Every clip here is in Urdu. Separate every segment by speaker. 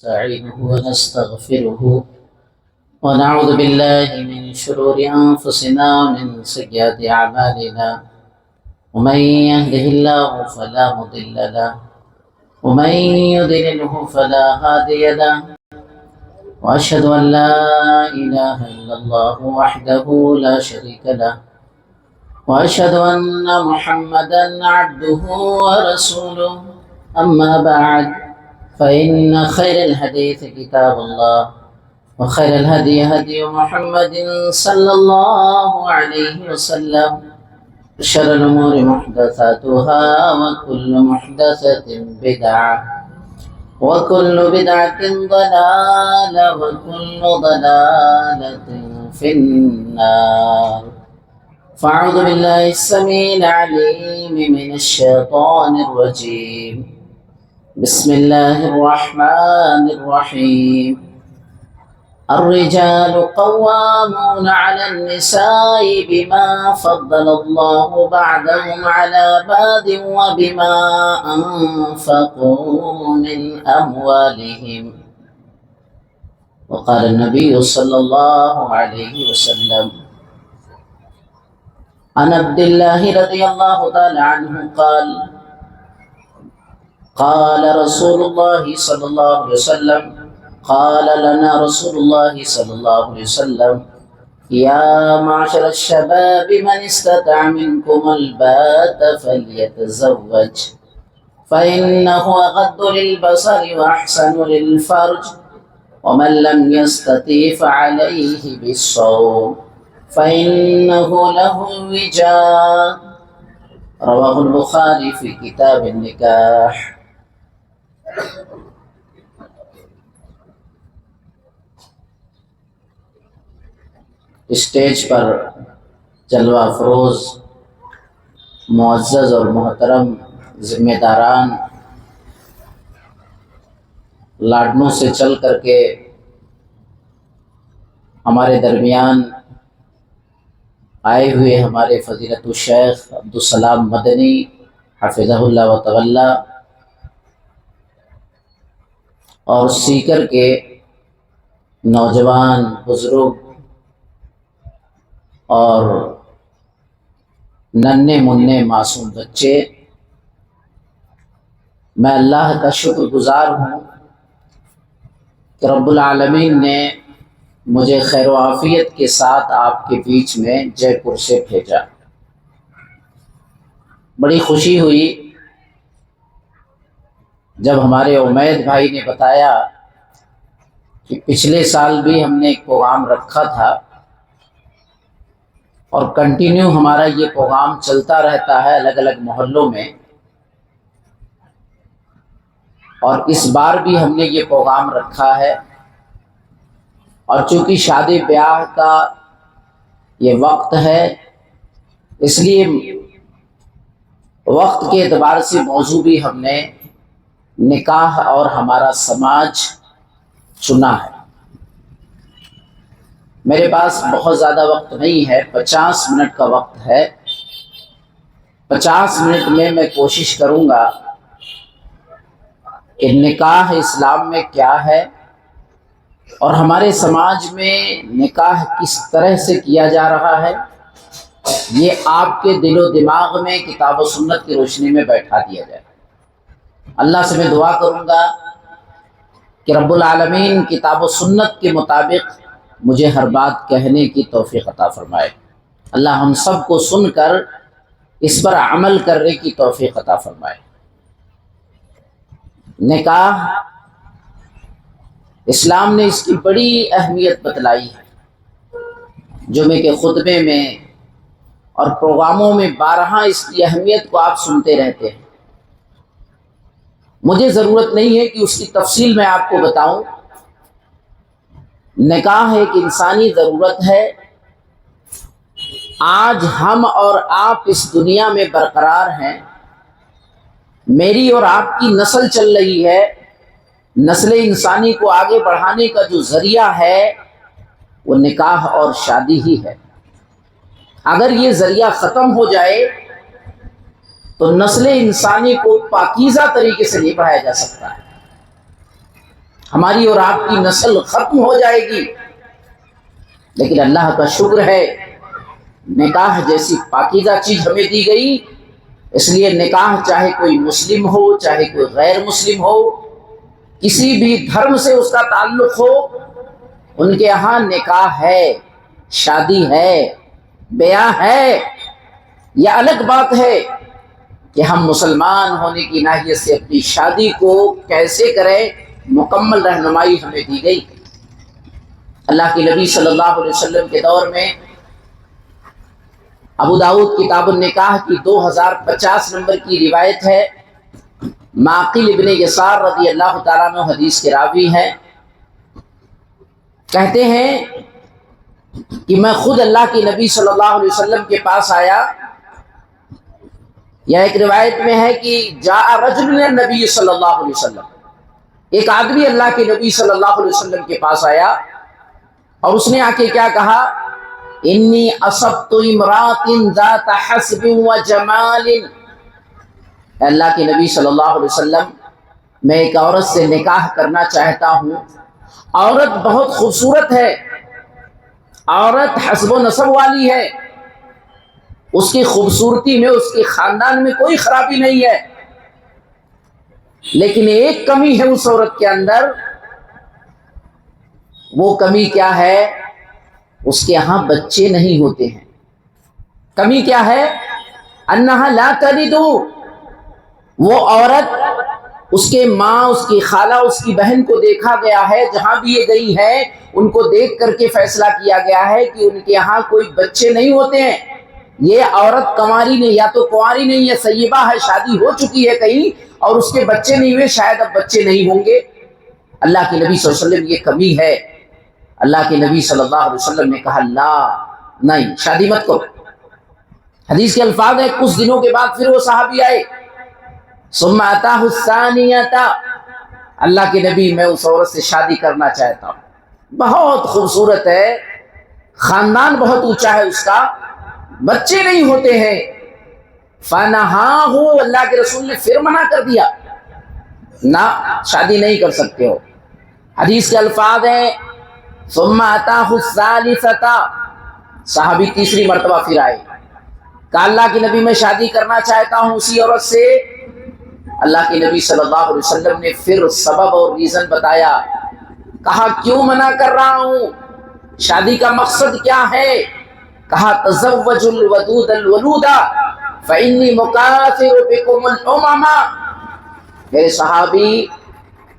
Speaker 1: نستعينه ونستغفره ونعوذ بالله من شرور أنفسنا ومن سيئات أعمالنا ومن يهده الله فلا مضل له ومن يضلله فلا هادي له وأشهد أن لا إله إلا الله وحده لا شريك له وأشهد أن محمدا عبده ورسوله أما بعد فإن خير الحديث كتاب الله وخير الهدي هدي محمد صلى الله عليه وسلم شر الأمور محدثاتها وكل محدثة بدعة وكل بدعة ضلالة وكل ضلالة في النار فأعوذ بالله السميع العليم من الشيطان الرجيم بسم الله الرحمن الرحيم الرجال قوامون على النساء بما فضل الله بعضهم على بعض وبما أنفقوا من أموالهم وقال النبي صلى الله عليه وسلم عن عبد الله رضي الله تعالى عنه قال رسول الله صلى الله عليه وسلم قال لنا رسول الله صلى الله عليه وسلم يا معشر الشباب من استطاع منكم الباءة فليتزوج فإنه أغض للبصر وأحسن للفرج ومن لم يستطع فعليه بالصوم فإنه له وجاء رواه البخاري في كتاب النكاح. اسٹیج پر جلوہ افروز معزز اور محترم ذمہ داران لاڈنوں سے چل کر کے ہمارے درمیان آئے ہوئے ہمارے فضیلت الشیخ عبدالسلام مدنی حفظہ اللہ و تولی اور سیکر کے نوجوان بزرگ اور ننھے منھے معصوم بچے، میں اللہ کا شکر گزار ہوں کہ رب العالمین نے مجھے خیر و عافیت کے ساتھ آپ کے بیچ میں جے پور سے بھیجا۔ بڑی خوشی ہوئی جب ہمارے عمید بھائی نے بتایا کہ پچھلے سال بھی ہم نے ایک پروگرام رکھا تھا اور کنٹینیو ہمارا یہ پروگرام چلتا رہتا ہے الگ الگ محلوں میں، اور اس بار بھی ہم نے یہ پروگرام رکھا ہے۔ اور چونکہ شادی بیاہ کا یہ وقت ہے، اس لیے وقت کے اعتبار سے موضوع بھی ہم نے نکاح اور ہمارا سماج چنا ہے۔ میرے پاس بہت زیادہ وقت نہیں ہے، 50 منٹ کا وقت ہے۔ 50 منٹ میں میں کوشش کروں گا کہ نکاح اسلام میں کیا ہے اور ہمارے سماج میں نکاح کس طرح سے کیا جا رہا ہے، یہ آپ کے دل و دماغ میں کتاب و سنت کی روشنی میں بیٹھا دیا جائے۔ اللہ سے میں دعا کروں گا کہ رب العالمین کتاب و سنت کے مطابق مجھے ہر بات کہنے کی توفیق عطا فرمائے۔ اللہ ہم سب کو سن کر اس پر عمل کرنے کی توفیق عطا فرمائے۔ نکاح اسلام نے اس کی بڑی اہمیت بتلائی ہے۔ جمعے کے خطبے میں اور پروگراموں میں بارہا اس کی اہمیت کو آپ سنتے رہتے ہیں۔ مجھے ضرورت نہیں ہے کہ اس کی تفصیل میں آپ کو بتاؤں۔ نکاح ایک انسانی ضرورت ہے۔ آج ہم اور آپ اس دنیا میں برقرار ہیں، میری اور آپ کی نسل چل رہی ہے۔ نسل انسانی کو آگے بڑھانے کا جو ذریعہ ہے وہ نکاح اور شادی ہی ہے۔ اگر یہ ذریعہ ختم ہو جائے تو نسل انسانی کو پاکیزہ طریقے سے نہیں پڑھایا جا سکتا ہے۔ ہماری اور آپ کی نسل ختم ہو جائے گی۔ لیکن اللہ کا شکر ہے، نکاح جیسی پاکیزہ چیز ہمیں دی گئی، اس لیے نکاح چاہے کوئی مسلم ہو چاہے کوئی غیر مسلم ہو، کسی بھی دھرم سے اس کا تعلق ہو، ان کے یہاں نکاح ہے، شادی ہے، بیاہ ہے۔ یہ الگ بات ہے کہ ہم مسلمان ہونے کی ناحیت سے اپنی شادی کو کیسے کریں، مکمل رہنمائی ہمیں دی گئی۔ اللہ کے نبی صلی اللہ علیہ وسلم کے دور میں ابو داؤد کتاب النکاح کی 2050 نمبر کی روایت ہے، معقل ابن یسار رضی اللہ تعالیٰ عنہ حدیث کے راوی ہیں، کہتے ہیں کہ میں خود اللہ کے نبی صلی اللہ علیہ وسلم کے پاس آیا، یا ایک روایت میں ہے کہ جاء رجل النبی صلی اللہ علیہ وسلم، ایک آدمی اللہ کے نبی صلی اللہ علیہ وسلم کے پاس آیا اور اس نے آ کے کیا کہا، انی اصبت امرات ذات حسب و جمال، اللہ کے نبی صلی اللہ علیہ وسلم میں ایک عورت سے نکاح کرنا چاہتا ہوں، عورت بہت خوبصورت ہے، عورت حسب و نسب والی ہے، اس کی خوبصورتی میں اس کے خاندان میں کوئی خرابی نہیں ہے، لیکن ایک کمی ہے اس عورت کے اندر، وہ کمی کیا ہے، اس کے ہاں بچے نہیں ہوتے ہیں۔ کمی کیا ہے، انہا لا تلد، وہ عورت، اس کے ماں، اس کی خالہ، اس کی بہن کو دیکھا گیا ہے، جہاں بھی یہ گئی ہے ان کو دیکھ کر کے فیصلہ کیا گیا ہے کہ ان کے یہاں کوئی بچے نہیں ہوتے ہیں، یہ عورت کنواری نہیں، یا تو کنواری نہیں ہے، سیبہ ہے، شادی ہو چکی ہے کہیں اور اس کے بچے نہیں ہوئے، شاید اب بچے نہیں ہوں گے۔ اللہ کے نبی صلی اللہ علیہ وسلم یہ کمی ہے۔ اللہ کے نبی صلی اللہ علیہ وسلم نے کہا لا، نہیں، شادی مت کرو۔ حدیث کے الفاظ ہیں، کچھ دنوں کے بعد پھر وہ صحابی آئے، ثم اتاہ الثانیۃ، اللہ کے نبی میں اس عورت سے شادی کرنا چاہتا ہوں، بہت خوبصورت ہے، خاندان بہت اونچا ہے اس کا، بچے نہیں ہوتے ہیں۔ فنہاہ، اللہ کے رسول نے پھر منع کر دیا، نہ، شادی نہیں کر سکتے ہو۔ حدیث کے الفاظ ہیں ثم اتاہ الثالثۃ، صحابی تیسری مرتبہ پھر آئے، کہا اللہ کے نبی میں شادی کرنا چاہتا ہوں اسی عورت سے۔ اللہ کے نبی صلی اللہ علیہ وسلم نے پھر سبب اور ریزن بتایا، کہا کیوں منع کر رہا ہوں، شادی کا مقصد کیا ہے، کہا تزوج الودود الولود فانی مکاثر بکم الامم، میرے صحابی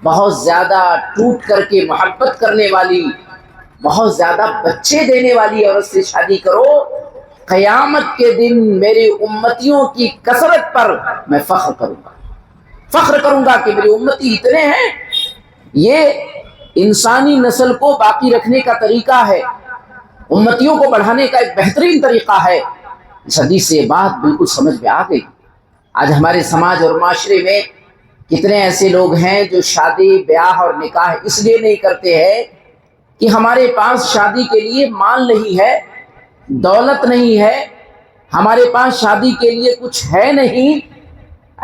Speaker 1: بہت زیادہ ٹوٹ کر کے محبت کرنے والی، بہت زیادہ بچے دینے والی عورت سے شادی کرو، قیامت کے دن میری امتیوں کی کثرت پر میں فخر کروں گا کہ میری امتی اتنے ہیں۔ یہ انسانی نسل کو باقی رکھنے کا طریقہ ہے، امتیوں کو بڑھانے کا ایک بہترین طریقہ ہے۔ اس حدیث سے یہ بات بالکل سمجھ میں آ گئی۔ آج ہمارے سماج اور معاشرے میں کتنے ایسے لوگ ہیں جو شادی، بیاہ اور نکاح اس لیے نہیں کرتے ہیں کہ ہمارے پاس شادی کے لیے مال نہیں ہے، دولت نہیں ہے، ہمارے پاس شادی کے لیے کچھ ہے نہیں۔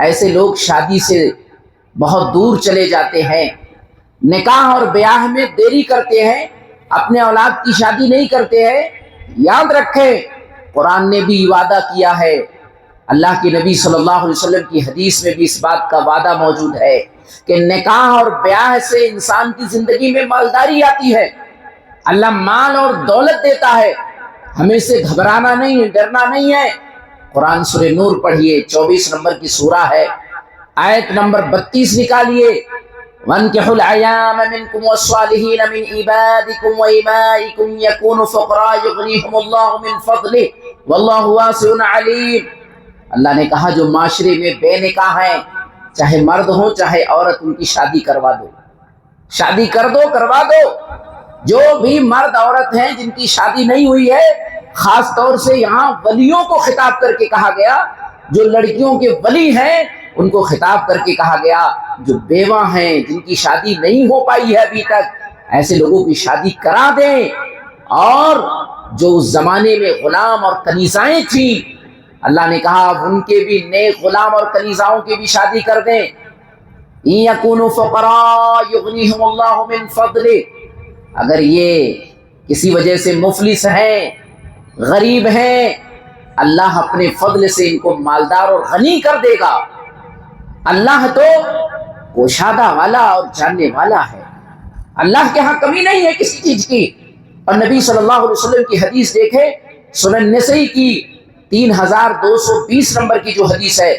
Speaker 1: ایسے لوگ شادی سے بہت دور چلے جاتے ہیں، نکاح اور بیاہ میں دیری کرتے ہیں، اپنے اولاد کی شادی نہیں کرتے ہیں۔ یاد رکھیں، قرآن نے بھی وعدہ کیا ہے، اللہ کے نبی صلی اللہ علیہ وسلم کی حدیث میں بھی اس بات کا وعدہ موجود ہے کہ نکاح اور بیاہ سے انسان کی زندگی میں مالداری آتی ہے، اللہ مال اور دولت دیتا ہے، ہمیں سے گھبرانا نہیں ہے، ڈرنا نہیں ہے۔ قرآن سورہ نور پڑھیے، 24 نمبر کی سورہ ہے، آیت نمبر 32 نکالیے، وَانكِحُوا الْأَيَامَ مِنكُمْ وَالصَّالِحِينَ مِنْ عِبَادِكُمْ وَإِمَائِكُمْ يَكُونُوا فُقَرَاءَ يُغْنِيهِمُ اللَّهُ مِنْ فَضْلِهِ وَاللَّهُ وَاسِعٌ عَلِيمٌ۔ اللہ نے کہا جو معاشرے میں بے نکاح ہیں، چاہے مرد ہو چاہے عورت، ان کی شادی کروا دو، شادی کر دو، کروا دو۔ جو بھی مرد عورت ہیں جن کی شادی نہیں ہوئی ہے، خاص طور سے یہاں ولیوں کو خطاب کر کے کہا گیا، جو لڑکیوں کے ولی ہیں ان کو خطاب کر کے کہا گیا، جو بیوہ ہیں جن کی شادی نہیں ہو پائی ہے ابھی تک، ایسے لوگوں کی شادی کرا دیں، اور جو اس زمانے میں غلام اور کنیزائیں تھیں، اللہ نے کہا اب ان کے بھی نیک غلام اور کنیزاؤں کی بھی شادی کر دیں۔ إن يكونوا فقراء يغنيهم الله من فضله، اگر یہ کسی وجہ سے مفلس ہیں، غریب ہیں، اللہ اپنے فضل سے ان کو مالدار اور غنی کر دے گا۔ اللہ تو گشادہ والا اور جاننے والا ہے، اللہ کے ہاں کمی نہیں ہے کسی چیز کی۔ اور نبی صلی اللہ علیہ وسلم کی حدیث دیکھے، سنن نسائی کی 3220 نمبر کی جو حدیث ہے،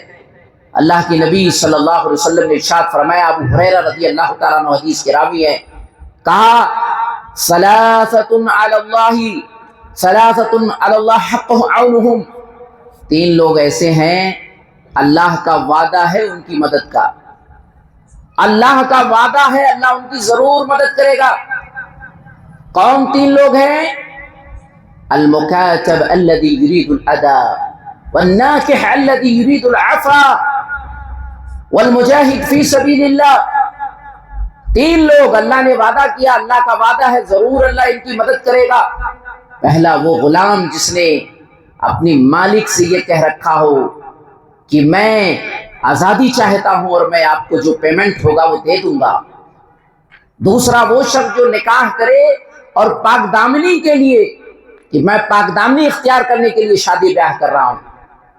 Speaker 1: اللہ کے نبی صلی اللہ علیہ وسلم نے ارشاد فرمایا، ابو ہریرہ رضی اللہ تعالیٰ عنہ حدیث کے راوی ہیں، کہا ثلاثۃ علی اللہ حق عونہم، 3 لوگ ایسے ہیں اللہ کا وعدہ ہے ان کی مدد کا، اللہ کا وعدہ ہے اللہ ان کی ضرور مدد کرے گا۔ کون 3 لوگ ہیں؟ المکاتب الذی یرید الاداء والناکح الذی یرید العفا والمجاہد فی سبیل اللہ۔ 3 لوگ اللہ نے وعدہ کیا، اللہ کا وعدہ ہے ضرور اللہ ان کی مدد کرے گا۔ پہلا وہ غلام جس نے اپنی مالک سے یہ کہہ رکھا ہو کہ میں آزادی چاہتا ہوں اور میں آپ کو جو پیمنٹ ہوگا وہ دے دوں گا۔ دوسرا وہ شخص جو نکاح کرے اور پاک دامنی کے لیے کہ میں پاک دامنی اختیار کرنے کے لیے شادی بیاہ کر رہا ہوں۔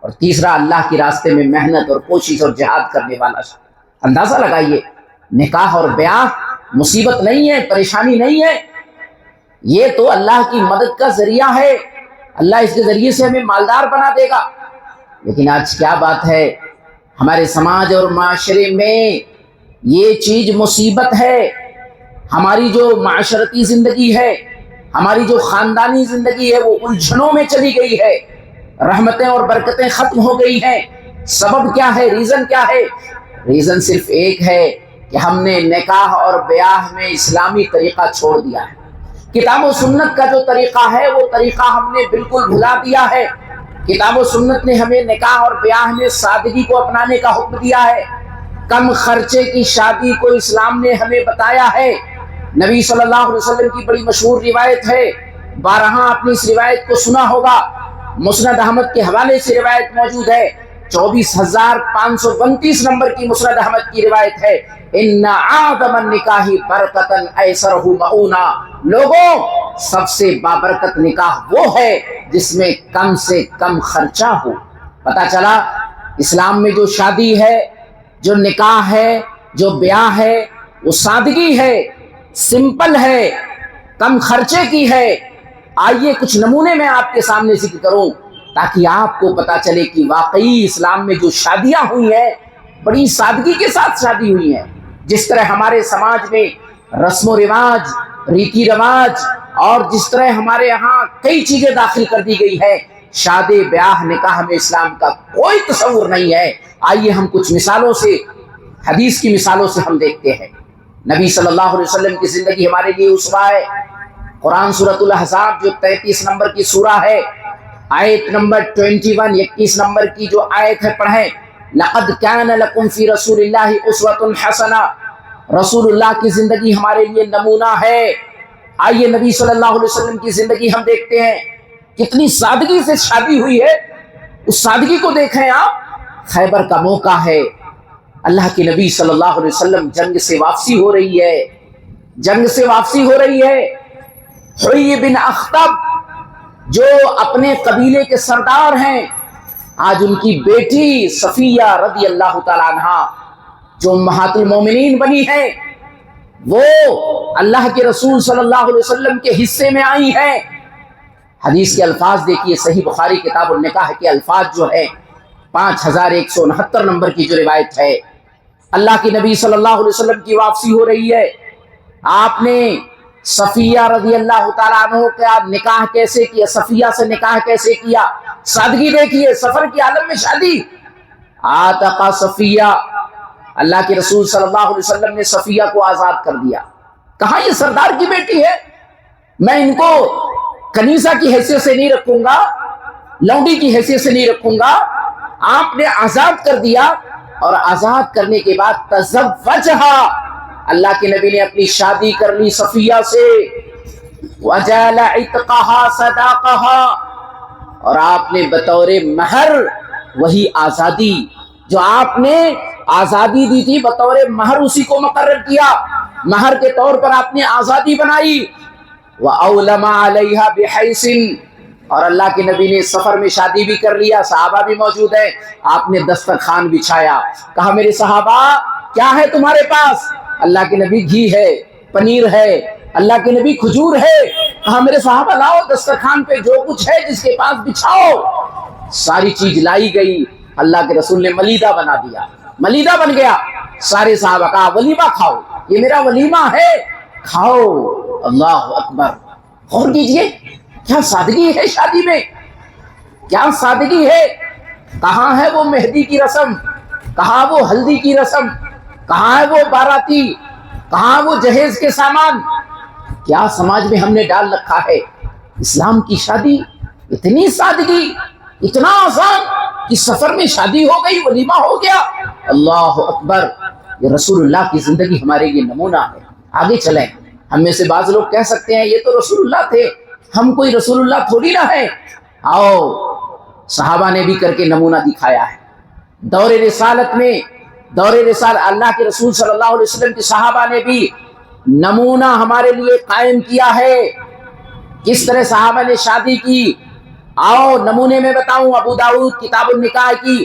Speaker 1: اور تیسرا اللہ کے راستے میں محنت اور کوشش اور جہاد کرنے والا شخص۔ اندازہ لگائیے، نکاح اور بیاہ مصیبت نہیں ہے، پریشانی نہیں ہے، یہ تو اللہ کی مدد کا ذریعہ ہے، اللہ اس کے ذریعے سے ہمیں مالدار بنا دے گا۔ لیکن آج کیا بات ہے، ہمارے سماج اور معاشرے میں یہ چیز مصیبت ہے۔ ہماری جو معاشرتی زندگی ہے، ہماری جو خاندانی زندگی ہے، وہ الجھنوں میں چلی گئی ہے، رحمتیں اور برکتیں ختم ہو گئی ہیں۔ سبب کیا ہے؟ ریزن کیا ہے؟ ریزن صرف ایک ہے کہ ہم نے نکاح اور بیاہ میں اسلامی طریقہ چھوڑ دیا ہے۔ کتاب و سنت کا جو طریقہ ہے وہ طریقہ ہم نے بالکل بھلا دیا ہے۔ کتاب و سنت نے ہمیں نکاح اور بیاہ میں سادگی کو اپنانے کا حکم دیا ہے، کم خرچے کی شادی کو اسلام نے ہمیں بتایا ہے۔ نبی صلی اللہ علیہ وسلم کی بڑی مشہور روایت ہے، بارہا آپ نے اس روایت کو سنا ہوگا، مسند احمد کے حوالے سے روایت موجود ہے، 24529 نمبر کی مسند احمد کی روایت ہے، ان اعظم النکاح برکتا ایسرہ مؤونا، لوگوں سب سے بابرکت نکاح وہ ہے جس میں کم سے کم خرچہ ہو۔ پتہ چلا اسلام میں جو شادی ہے، جو نکاح ہے، جو بیاہ ہے، وہ سادگی ہے، سمپل ہے، کم خرچے کی ہے۔ آئیے کچھ نمونے میں آپ کے سامنے ذکر کروں تاکہ آپ کو پتا چلے کہ واقعی اسلام میں جو شادیاں ہوئی ہیں بڑی سادگی کے ساتھ شادی ہوئی ہیں۔ جس طرح ہمارے سماج میں رسم و رواج، ریتی رواج اور جس طرح ہمارے ہاں کئی چیزیں داخل کر دی گئی ہے، شادی بیاہ نکاح میں اسلام کا کوئی تصور نہیں ہے۔ آئیے ہم کچھ مثالوں سے، حدیث کی مثالوں سے ہم دیکھتے ہیں۔ نبی صلی اللہ علیہ وسلم کی زندگی ہمارے لیے اسوہ ہے۔ قرآن سورۃ الاحزاب جو 33 نمبر کی سورہ ہے، آیت نمبر 21 نمبر کی جو آیت ہے پڑھیں، لقد کان لکم فی رسول اللہ اسوۃ حسنہ، رسول اللہ کی زندگی ہمارے لیے نمونہ ہے۔ آئیے نبی صلی اللہ علیہ وسلم کی زندگی ہم دیکھتے ہیں، کتنی سادگی سے شادی ہوئی ہے، اس سادگی کو دیکھیں آپ۔ خیبر کا موقع ہے، اللہ کے نبی صلی اللہ علیہ وسلم جنگ سے واپسی ہو رہی ہے، جنگ سے واپسی ہو رہی ہے۔ حوی بن اخطب جو اپنے قبیلے کے سردار ہیں، آج ان کی بیٹی صفیہ رضی اللہ تعالیٰ عنہ جو امہات المومنین بنی ہے، وہ اللہ کے رسول صلی اللہ علیہ وسلم کے حصے میں آئی ہیں۔ حدیث کے الفاظ دیکھیے، صحیح بخاری کتاب النکاح کے الفاظ جو ہے 5169 نمبر کی جو روایت ہے، اللہ کے نبی صلی اللہ علیہ وسلم کی واپسی ہو رہی ہے۔ آپ نے صفیہ رضی اللہ تعالیٰ عنہ کا نکاح کیسے کیا، صفیہ سے نکاح کیسے کیا، سادگی دیکھیے، سفر کی عالم میں شادی۔ آتقا صفیہ، اللہ کے رسول صلی اللہ علیہ وسلم نے صفیہ کو آزاد کر دیا۔ کہاں یہ سردار کی بیٹی ہے، میں ان کو کنیزہ کی حیثیت سے نہیں رکھوں گا، لونڈی کی حیثیت سے نہیں رکھوں گا۔ آپ نے آزاد کر دیا، اور آزاد کرنے کے بعد تزوجہا، اللہ کے نبی نے اپنی شادی کر لی صفیہ سے، وجعل عتقہا صداقہا، اور آپ نے بطور مہر وہی آزادی جو آپ نے آزادی دی تھی بطور مہر، اسی کو مقرر کیا، مہر کے طور پر آپ نے آزادی بنائی۔ وَأَوْلَمَ عَلَيْهَا بِحَيْسٍ، اور اللہ کے نبی نے سفر میں شادی بھی کر لیا، صحابہ بھی موجود ہیں، آپ نے دسترخوان بچھایا، کہا میرے صحابہ کیا ہے تمہارے پاس؟ اللہ کے نبی گھی ہے، پنیر ہے، اللہ کے نبی کھجور ہے، کہا میرے صحابہ لاؤ دسترخوان پہ جو کچھ ہے جس کے پاس بچھاؤ۔ ساری چیز لائی گئی، اللہ کے رسول نے ملیدہ بنا دیا، ملیدہ بن گیا، سارے صحابہ کہا ولیمہ کھاؤ، یہ میرا ولیمہ ہے، کھاؤ۔ اللہ اکبر، غور کیجئے کیا سادگی ہے شادی میں، کیا سادگی ہے۔ کہاں ہے وہ مہندی کی رسم، کہاں وہ ہلدی کی رسم، کہاں ہے وہ باراتی، کہاں وہ جہیز کے سامان، کیا سماج میں ہم نے ڈال رکھا ہے۔ اسلام کی شادی اتنی سادگی، اتنا آسان کہ سفر میں شادی ہو گئی، ولیمہ ہو گیا۔ اللہ اکبر، یہ رسول اللہ کی زندگی ہمارے لیے نمونہ ہے۔ آگے چلیں، ہم میں سے بعض لوگ کہہ سکتے ہیں یہ تو رسول اللہ تھے، ہم کوئی رسول اللہ تھوڑی نہ ہے۔ آؤ، صحابہ نے بھی کر کے نمونہ دکھایا ہے۔ دور رسالت میں، دور رسالت اللہ کے رسول صلی اللہ علیہ وسلم کے صحابہ نے بھی نمونہ ہمارے لیے قائم کیا ہے، کس طرح صحابہ نے شادی کی۔ آؤ نمونے میں بتاؤں، ابو داؤد کتاب النکاح کی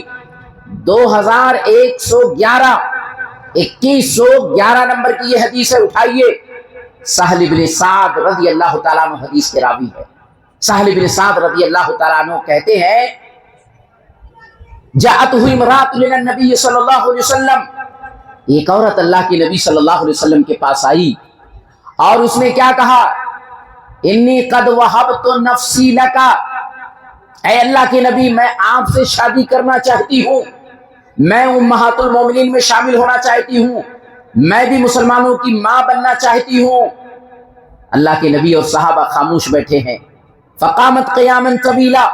Speaker 1: 2111 نمبر کی یہ حدیث ہے، اٹھائیے۔ سہل بن سعد رضی اللہ تعالیٰ عنہ حدیث کے راوی ہے۔ سہل بن سعد رضی اللہ تعالیٰ عنہ کہتے ہیں جاءتہ امرأۃ من النبی صلی اللہ علیہ وسلم، ایک عورت اللہ کے نبی صلی اللہ علیہ وسلم کے پاس آئی اور اس نے کیا کہا، انی قد وہبت نفسی لکا، اے اللہ کے نبی میں آپ سے شادی کرنا چاہتی ہوں، میں امہات المومنین میں شامل ہونا چاہتی ہوں، میں بھی مسلمانوں کی ماں بننا چاہتی ہوں۔ اللہ کے نبی اور صحابہ خاموش بیٹھے ہیں۔ فقامت قیاما طویلا،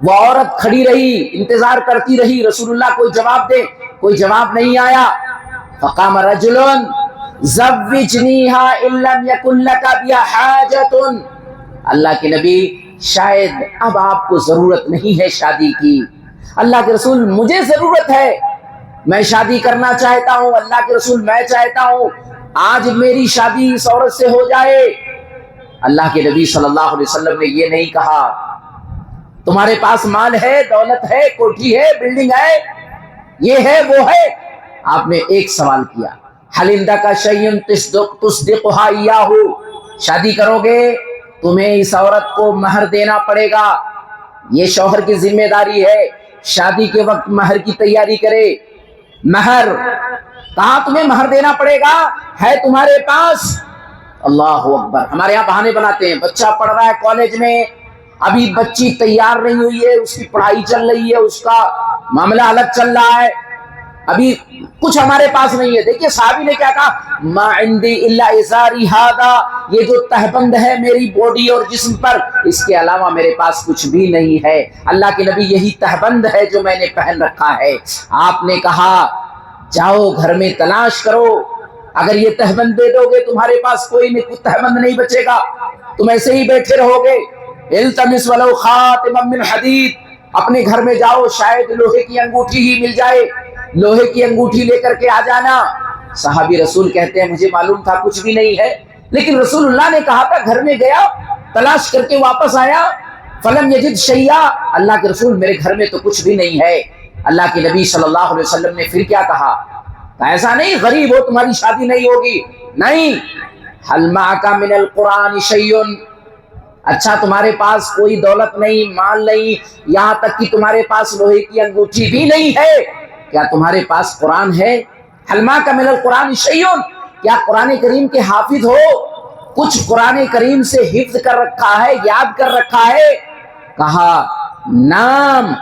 Speaker 1: وہ عورت کھڑی رہی، انتظار کرتی رہی، رسول اللہ کوئی جواب دے، کوئی جواب نہیں آیا۔ فقام رجل زوجنیہا ان لم یکن لک بہا حاجۃ، اللہ کے نبی شاید اب آپ کو ضرورت نہیں ہے شادی کی۔ اللہ کے رسول مجھے ضرورت ہے، میں شادی کرنا چاہتا ہوں، اللہ کے رسول میں چاہتا ہوں آج میری شادی اس عورت سے ہو جائے۔ اللہ کے نبی صلی اللہ علیہ وسلم نے یہ نہیں کہا تمہارے پاس مال ہے، دولت ہے، کوٹھی ہے، بلڈنگ ہے، یہ ہے وہ ہے۔ آپ نے ایک سوال کیا، حل عندک شیء تصدقها ایاہ، شادی کرو گے تمہیں اس عورت کو مہر دینا پڑے گا، یہ شوہر کی ذمہ داری ہے، شادی کے وقت مہر کی تیاری کرے۔ مہر کہاں تمہیں مہر دینا پڑے گا، ہے تمہارے پاس؟ اللہ اکبر، ہمارے یہاں بہانے بناتے ہیں، بچہ پڑھ رہا ہے کالج میں، ابھی بچی تیار نہیں ہوئی ہے، اس کی پڑھائی چل رہی ہے، اس کا معاملہ الگ چل رہا ہے، ابھی کچھ ہمارے پاس نہیں ہے۔ دیکھیے صحابی نے کیا کہا، ما عندی الا ازاری ھذا، یہ جو تہبند ہے میری باڈی اور جسم پر، اس کے علاوہ میرے پاس کچھ بھی نہیں ہے۔ اللہ کے نبی یہی تہبند ہے جو میں نے پہن رکھا ہے۔ آپ نے کہا جاؤ گھر میں تلاش کرو، اگر یہ تہبند دے دو گے تمہارے پاس کوئی تہبند نہیں بچے گا، تم ایسے ہی بیٹھے رہو گے۔ التمس ولو خاتما من حدید، اپنے گھر میں جاؤ شاید لوہے کی انگوٹھی ہی مل جائے، لوہے کی انگوٹھی لے کر کے آ جانا۔ صحابی رسول کہتے ہیں مجھے معلوم تھا کچھ بھی نہیں ہے، لیکن رسول اللہ نے کہا تھا، گھر میں گیا تلاش کر کے واپس آیا، فلم یجد شیئا، اللہ کے رسول میرے گھر میں تو کچھ بھی نہیں ہے۔ اللہ کے نبی صلی اللہ علیہ وسلم نے پھر کیا کہا، ایسا نہیں غریب ہو تمہاری شادی نہیں ہوگی، نہیں، حل معک من القرآن شیء، اچھا تمہارے پاس کوئی دولت نہیں، مال نہیں، یہاں تک کہ تمہارے پاس لوہے کی انگوٹھی بھی نہیں ہے، کیا تمہارے پاس قرآن ہے؟ حل معک من القرآن شیء، کیا قرآن کریم کے حافظ ہو؟ کچھ قرآن کریم سے حفظ کر رکھا ہے، یاد کر رکھا ہے؟ کہا نام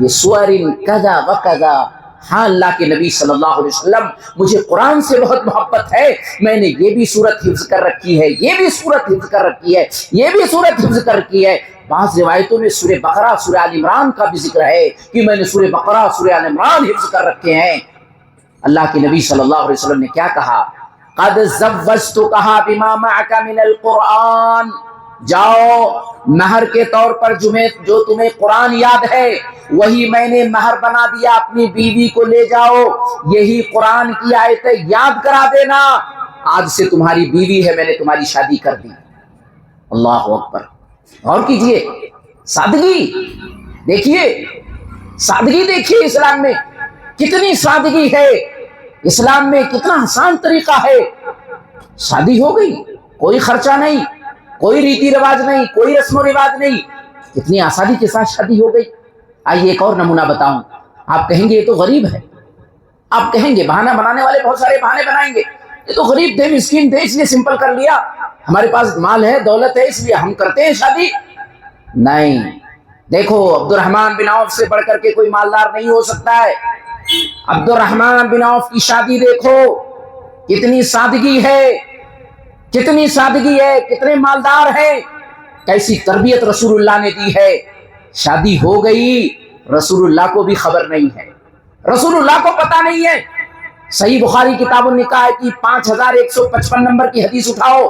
Speaker 1: یہ سور کذا و کذا، ہاں اللہ کے نبی صلی اللہ علیہ وسلم مجھے قرآن سے بہت محبت ہے، میں نے یہ بھی سورت حفظ کر رکھی ہے، یہ بھی سورت حفظ کر رکھی ہے، یہ بھی سورت حفظ کر رکھی ہے۔ بعض روایتوں میں سورہ بقرہ، سورہ آل عمران کا بھی ذکر ہے کہ میں نے سورہ بقرہ، سورہ آل عمران حفظ کر رکھے ہیں۔ اللہ کے نبی صلی اللہ علیہ وسلم نے کیا کہا، قد زوجتکھا بما معک من القرآن، جاؤ مہر کے طور پر جو تمہیں قرآن یاد ہے وہی میں نے مہر بنا دیا، اپنی بیوی کو لے جاؤ، یہی قرآن کی آیت یاد کرا دینا، آج سے تمہاری بیوی ہے، میں نے تمہاری شادی کر دی۔ اللہ اکبر! غور کیجئے، سادگی دیکھیے، سادگی دیکھیے، اسلام میں کتنی سادگی ہے، اسلام میں کتنا آسان طریقہ ہے۔ شادی ہو گئی، کوئی خرچہ نہیں، کوئی ریتی رواج نہیں، کوئی رسم و رواج نہیں، کتنی آسانی کے ساتھ شادی ہو گئی۔ آئیے ایک اور نمونہ بتاؤں، آپ کہیں گے یہ تو غریب ہے، آپ کہیں گے، بہانہ بنانے والے بہت سارے بہانے بنائیں گے، یہ تو غریب تھے، مسکین تھے، اس لیے سمپل کر لیا، ہمارے پاس مال ہے، دولت ہے، اس لیے ہم کرتے ہیں شادی۔ نہیں، دیکھو عبد الرحمن بن عوف سے بڑھ کر کے کوئی مالدار نہیں ہو سکتا ہے۔ عبد الرحمن بن عوف کی شادی دیکھو، کتنی سادگی ہے، کتنی سادگی ہے، کتنے مالدار ہیں، کیسی تربیت رسول اللہ نے دی ہے۔ شادی ہو گئی، رسول اللہ کو بھی خبر نہیں ہے، رسول اللہ کو پتہ نہیں ہے۔ صحیح بخاری کتاب النکاح کی 5155 نمبر کی حدیث اٹھاؤ،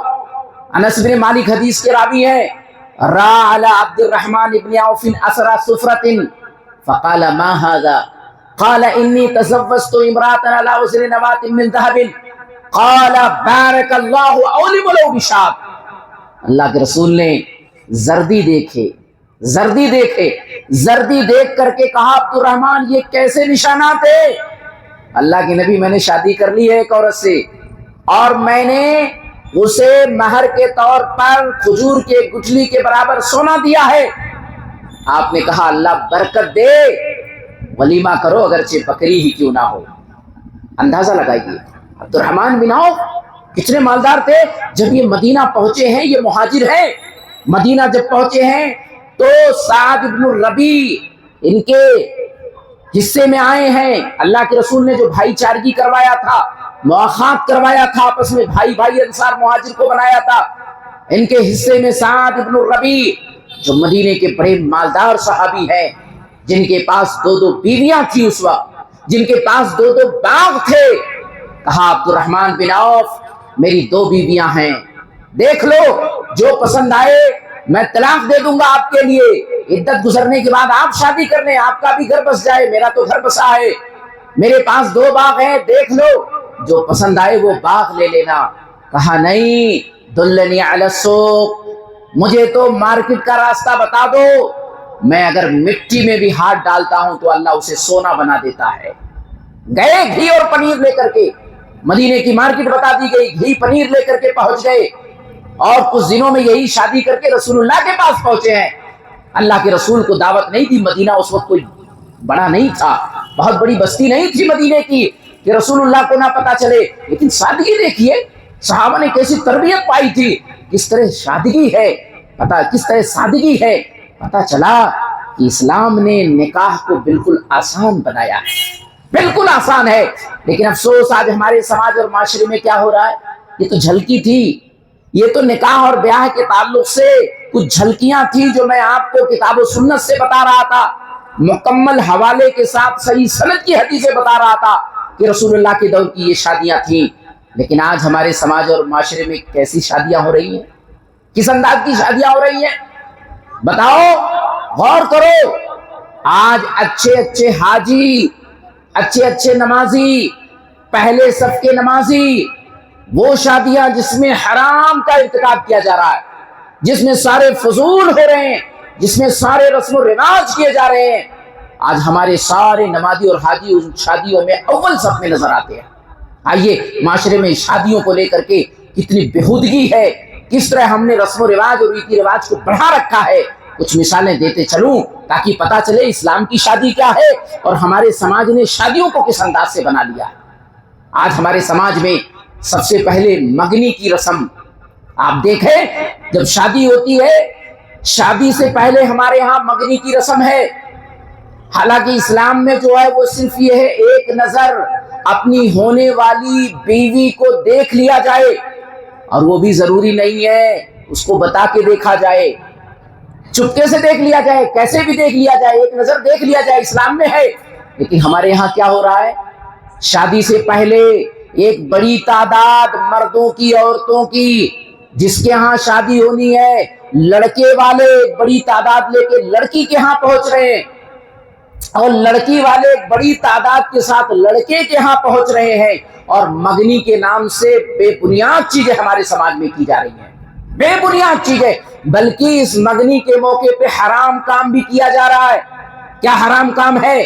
Speaker 1: انس بن مالک حدیث کے راوی ہیں، را علی عبد الرحمن بن عوف اسرى سفرة فقال ما هذا قال انی تزوجت امرأة على وزن نواة من ذهب قال بارک اللہ اولم لو بشاب۔ اللہ کے رسول نے زردی دیکھے، زردی دیکھے، زردی دیکھ کر کے کہا عبد الرحمن یہ کیسے نشانات ہیں؟ اللہ کے نبی میں نے شادی کر لی ہے ایک عورت سے، اور میں نے اسے مہر کے طور پر کھجور کے گٹھلی کے برابر سونا دیا ہے۔ آپ نے کہا اللہ برکت دے، ولیمہ کرو اگرچہ بکری ہی کیوں نہ ہو۔ اندازہ لگائیے عبد الرحمن بن عوف کتنے مالدار تھے۔ جب یہ مدینہ پہنچے ہیں، یہ مہاجر ہیں، مدینہ جب پہنچے ہیں تو سعد بن الربیع ان کے حصے میں آئے ہیں۔ اللہ کے رسول نے جو بھائی چارگی کروایا تھا، مواخات کروایا تھا، آپس میں بھائی بھائی انصار مہاجر کو بنایا تھا، ان کے حصے میں سعد بن الربیع جو مدینے کے بڑے مالدار صحابی ہیں، جن کے پاس 2 بیویاں تھیں اس وقت، جن کے پاس 2 باغ تھے، کہا عبد الرحمن بن عوف میری 2 بیویاں ہیں، دیکھ لو، جو پسند آئے میں طلاق دے دوں گا آپ کے لیے، عدت گزرنے کے بعد آپ شادی کر لیں، آپ کا بھی گھر بس جائے، میرا تو گھر بسا ہے، میرے پاس 2 باغ ہیں، دیکھ لو، جو پسند آئے وہ باغ لے لینا۔ کہا نہیں، دلنی علی السوق، مجھے تو مارکیٹ کا راستہ بتا دو، میں اگر مٹی میں بھی ہاتھ ڈالتا ہوں تو اللہ اسے سونا بنا دیتا ہے۔ گئے گھی اور پنیر لے کر کے، مدینے کی مارکیٹ بتا دی گئی، گھی پنیر لے کر کے پہنچ گئے، اور کچھ دنوں میں یہی شادی کر کے رسول اللہ کے پاس پہنچے ہیں۔ اللہ کے رسول کو دعوت نہیں دی، مدینہ اس وقت کوئی بڑا نہیں تھا، بہت بڑی بستی نہیں تھی مدینے کی کہ رسول اللہ کو نہ پتا چلے، لیکن سادگی دیکھیے، صحابہ نے کیسی تربیت پائی تھی، کس طرح سادگی ہے، کس طرح سادگی ہے، پتا چلا کہ اسلام نے نکاح کو بالکل آسان بنایا ہے، بالکل آسان ہے۔ لیکن افسوس آج ہمارے سماج اور معاشرے میں کیا ہو رہا ہے، یہ تو جھلکی تھی، یہ تو نکاح اور بیاہ کے تعلق سے کچھ جھلکیاں تھیں جو میں آپ کو کتاب و سنت سے بتا رہا تھا، مکمل حوالے کے ساتھ صحیح سند کی حدیثیں بتا رہا تھا کہ رسول اللہ کے دور کی یہ شادیاں تھیں۔ لیکن آج ہمارے سماج اور معاشرے میں کیسی شادیاں ہو رہی ہیں، کس انداز کی شادیاں ہو رہی ہیں، بتاؤ، غور کرو۔ آج اچھے حاجی، اچھے نمازی، پہلے صف کے نمازی، وہ شادیاں جس میں حرام کا ارتکاب کیا جا رہا ہے، جس میں سارے فضول ہو رہے ہیں، جس میں سارے رسم و رواج کیے جا رہے ہیں، آج ہمارے سارے نمازی اور حاجی ان شادیوں میں اول صف میں نظر آتے ہیں۔ آئیے معاشرے میں شادیوں کو لے کر کے کتنی بےہودگی ہے، کس طرح ہم نے رسم و رواج اور ریتی رواج کو بڑھا رکھا ہے، کچھ مثالیں دیتے چلوں تاکہ پتا چلے اسلام کی شادی کیا ہے اور ہمارے سماج نے شادیوں کو کس انداز سے بنا لیا ہے۔ آج ہمارے سماج میں سب سے پہلے مگنی کی رسم، آپ دیکھیں جب شادی ہوتی ہے، شادی سے پہلے ہمارے ہاں مگنی کی رسم ہے۔ حالانکہ اسلام میں جو ہے وہ صرف یہ ہے ایک نظر اپنی ہونے والی بیوی کو دیکھ لیا جائے، اور وہ بھی ضروری نہیں ہے اس کو بتا کے دیکھا جائے، چپکے سے دیکھ لیا جائے، کیسے بھی دیکھ لیا جائے، ایک نظر دیکھ لیا جائے، اسلام میں ہے۔ لیکن ہمارے ہاں کیا ہو رہا ہے، شادی سے پہلے ایک بڑی تعداد مردوں کی، عورتوں کی جس کے ہاں شادی ہونی ہے لڑکے والے بڑی تعداد لے کے لڑکی کے ہاں پہنچ رہے ہیں، اور لڑکی والے بڑی تعداد کے ساتھ لڑکے کے ہاں پہنچ رہے ہیں، اور مگنی کے نام سے بے بنیاد چیزیں ہمارے سماج میں کی جا رہی ہیں، بے بنیاد چیزیں، بلکہ اس مگنی کے موقع پہ حرام کام بھی کیا جا رہا ہے۔ کیا حرام کام ہے؟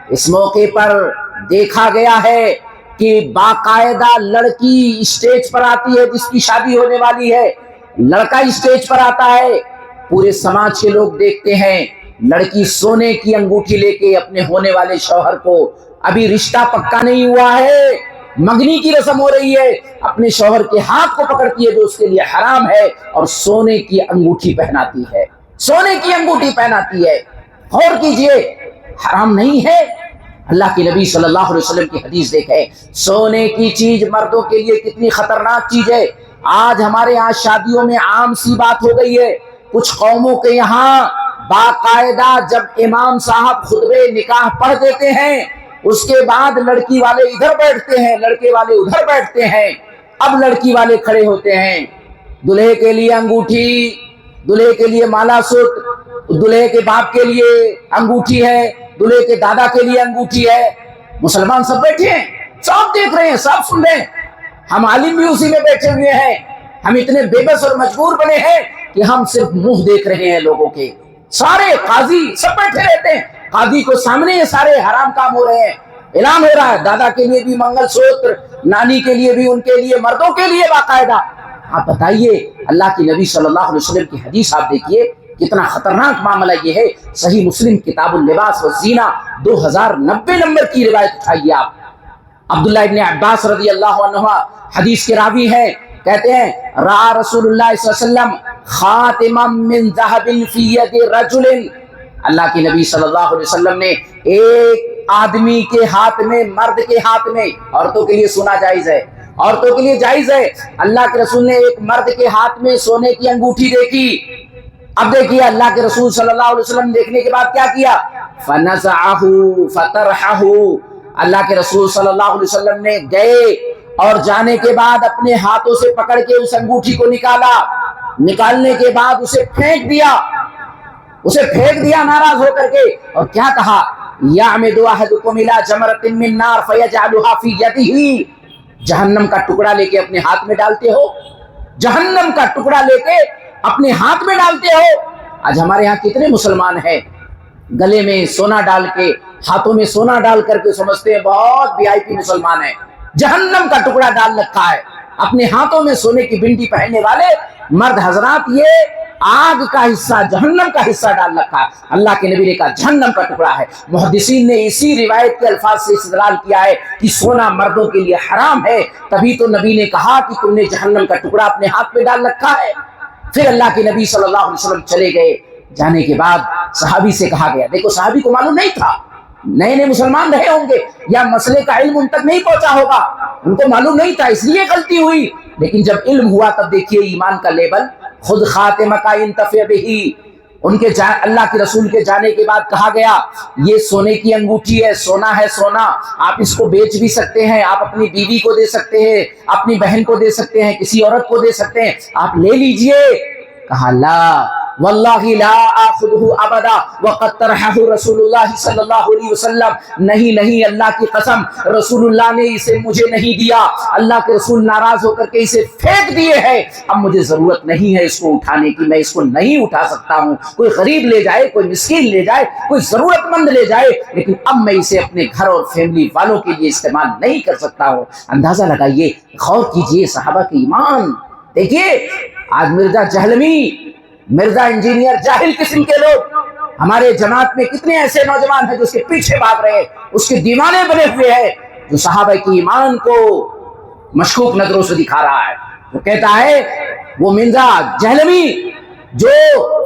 Speaker 1: اس موقع پر دیکھا گیا ہے کہ باقاعدہ لڑکی اسٹیج پر آتی ہے جس کی شادی ہونے والی ہے، لڑکا اسٹیج پر آتا ہے، پورے سماج کے لوگ دیکھتے ہیں، لڑکی سونے کی انگوٹھی لے کے اپنے ہونے والے شوہر کو، ابھی رشتہ پکا نہیں ہوا ہے، مگنی کی رسم ہو رہی ہے، اپنے شوہر کے ہاتھ کو پکڑتی ہے جو اس کے لیے حرام ہے، اور سونے کی انگوٹھی پہناتی ہے، سونے کی انگوٹھی پہناتی ہے۔ غور کیجئے، حرام نہیں ہے؟ اللہ کے نبی صلی اللہ علیہ وسلم کی حدیث دیکھیں، سونے کی چیز مردوں کے لیے کتنی خطرناک چیز ہے۔ آج ہمارے یہاں شادیوں میں عام سی بات ہو گئی ہے، کچھ قوموں کے یہاں باقاعدہ جب امام صاحب خطبے نکاح پڑھ دیتے ہیں، اس کے بعد لڑکی والے ادھر بیٹھتے ہیں، لڑکے والے ادھر بیٹھتے ہیں، اب لڑکی والے کھڑے ہوتے ہیں، دلہے کے لیے انگوٹھی، دلہے کے لیے مالا سوت، دلہے کے باپ کے لیے انگوٹھی ہے، دلہے کے دادا کے لیے انگوٹھی ہے، مسلمان سب بیٹھے ہیں، سب دیکھ رہے ہیں، سب سن رہے ہیں، ہم عالم بھی اسی میں بیٹھے ہوئے ہیں، ہم اتنے بے بس اور مجبور بنے ہیں کہ ہم صرف منہ دیکھ رہے ہیں لوگوں کے، سارے قاضی سب بیٹھے رہتے ہیں، قاضی کو سامنے یہ سارے حرام کام ہو رہے ہیں، اعلان ہو رہا ہے، دادا کے لیے بھی منگل سوتر، نانی کے لیے بھی، ان کے لیے، مردوں کے لیے باقاعدہ۔ آپ بتائیے، اللہ کے نبی صلی اللہ علیہ وسلم کی حدیث آپ دیکھیے، کتنا خطرناک معاملہ یہ ہے۔ صحیح مسلم کتاب اللباس والزینہ 2090 نمبر کی روایت اٹھائیے آپ، عبداللہ ابن عباس رضی اللہ عنہ حدیث کے راوی ہیں، کہتے ہیں رأى رسول اللہ صلی اللہ علیہ وسلم خاتما من ذهب فی ید رجل، اللہ کے نبی صلی اللہ علیہ وسلم نے ایک آدمی کے ہاتھ میں، مرد کے ہاتھ میں، عورتوں کے لیے سونا جائز ہے، عورتوں کے لیے جائز ہے، اللہ کے رسول نے ایک مرد کے ہاتھ میں سونے کی انگوٹھی دیکھی۔ اب دیکھیے اللہ کے رسول صلی اللہ علیہ وسلم دیکھنے کے بعد کیا کیا؟ فَنَزَعَهُ فَطَرْحَهُ، اللہ کے رسول صلی اللہ علیہ وسلم نے گئے اور جانے کے بعد اپنے ہاتھوں سے پکڑ کے اس انگوٹھی کو نکالا، نکالنے کے بعد اسے پھینک دیا، اسے پھینک دیا ناراض ہو کر کے، اور کیا کہا؟ يَعْمِدُ أَحَدُكُمْ إِلَىٰ جَمْرَةٍ مِّن نَّارٍ فَيَجْعَلُهَا فِي يَدِهِ، جہنم کا ٹکڑا لے کے اپنے ہاتھ میں ڈالتے ہو، جہنم کا ٹکڑا لے کے اپنے ہاتھ میں ڈالتے ہو۔ آج ہمارے یہاں کتنے مسلمان ہیں گلے میں سونا ڈال کے، ہاتھوں میں سونا ڈال کر کے سمجھتے ہیں بہت وی آئی پی مسلمان ہیں، جہنم کا ٹکڑا ڈال رکھا ہے اپنے ہاتھوں میں، سونے کی بنٹی پہننے والے مرد حضرات یہ آگ کا حصہ، جہنم کا حصہ ڈال رکھا ہے۔ اللہ کے نبی نے کہا جہنم کا ٹکڑا ہے۔ محدثین نے اسی روایت کے الفاظ سے استدلال کیا ہے کہ سونا مردوں کے لیے حرام ہے، تبھی تو نبی نے کہا کہ تم نے جہنم کا ٹکڑا اپنے ہاتھ میں ڈال رکھا ہے۔ پھر اللہ کے نبی صلی اللہ علیہ وسلم چلے گئے، جانے کے بعد صحابی سے کہا گیا، دیکھو صحابی کو معلوم نہیں تھا، نئے نئے مسلمان رہے ہوں گے یا مسئلے کا علم ان تک نہیں پہنچا ہوگا، ان کو معلوم نہیں تھا، اس لیے غلطی ہوئی، لیکن جب علم ہوا تب دیکھیے ایمان کا لیبل، خود خاتمہ کا انتفع بہی، ان کے اللہ کے رسول کے جانے کے بعد کہا گیا یہ سونے کی انگوٹھی ہے، سونا ہے، سونا آپ اس کو بیچ بھی سکتے ہیں، آپ اپنی بیوی کو دے سکتے ہیں، اپنی بہن کو دے سکتے ہیں، کسی عورت کو دے سکتے ہیں، آپ لے لیجئے۔ کہا لا واللہ لا آخذہ ابدا وقد طرحہ رسول اللہ صلی اللہ علیہ وسلم، نہیں اللہ کی قسم، رسول اللہ نے اسے مجھے نہیں دیا، اللہ کے رسول ناراض ہو کر کے اسے پھینک دیے ہیں، اب مجھے ضرورت نہیں ہے اس کو اٹھانے کی، میں اس کو نہیں اٹھا سکتا ہوں، کوئی غریب لے جائے، کوئی مسکین لے جائے، کوئی ضرورت مند لے جائے، لیکن اب میں اسے اپنے گھر اور فیملی والوں کے لیے استعمال نہیں کر سکتا ہوں۔ اندازہ لگائیے، غور کیجئے صحابہ کے ایمان۔ دیکھیے آج مرزا جہلمی، مرزا انجینئر، جاہل قسم کے لوگ ہمارے جماعت میں کتنے ایسے نوجوان ہیں جو اس کے پیچھے بھاگ رہے ہیں، اس کے دیوانے بنے ہوئے ہیں، جو صحابہ کی ایمان کو مشکوک نظروں سے دکھا رہا ہے۔ وہ کہتا ہے وہ مرزا جہلمی جو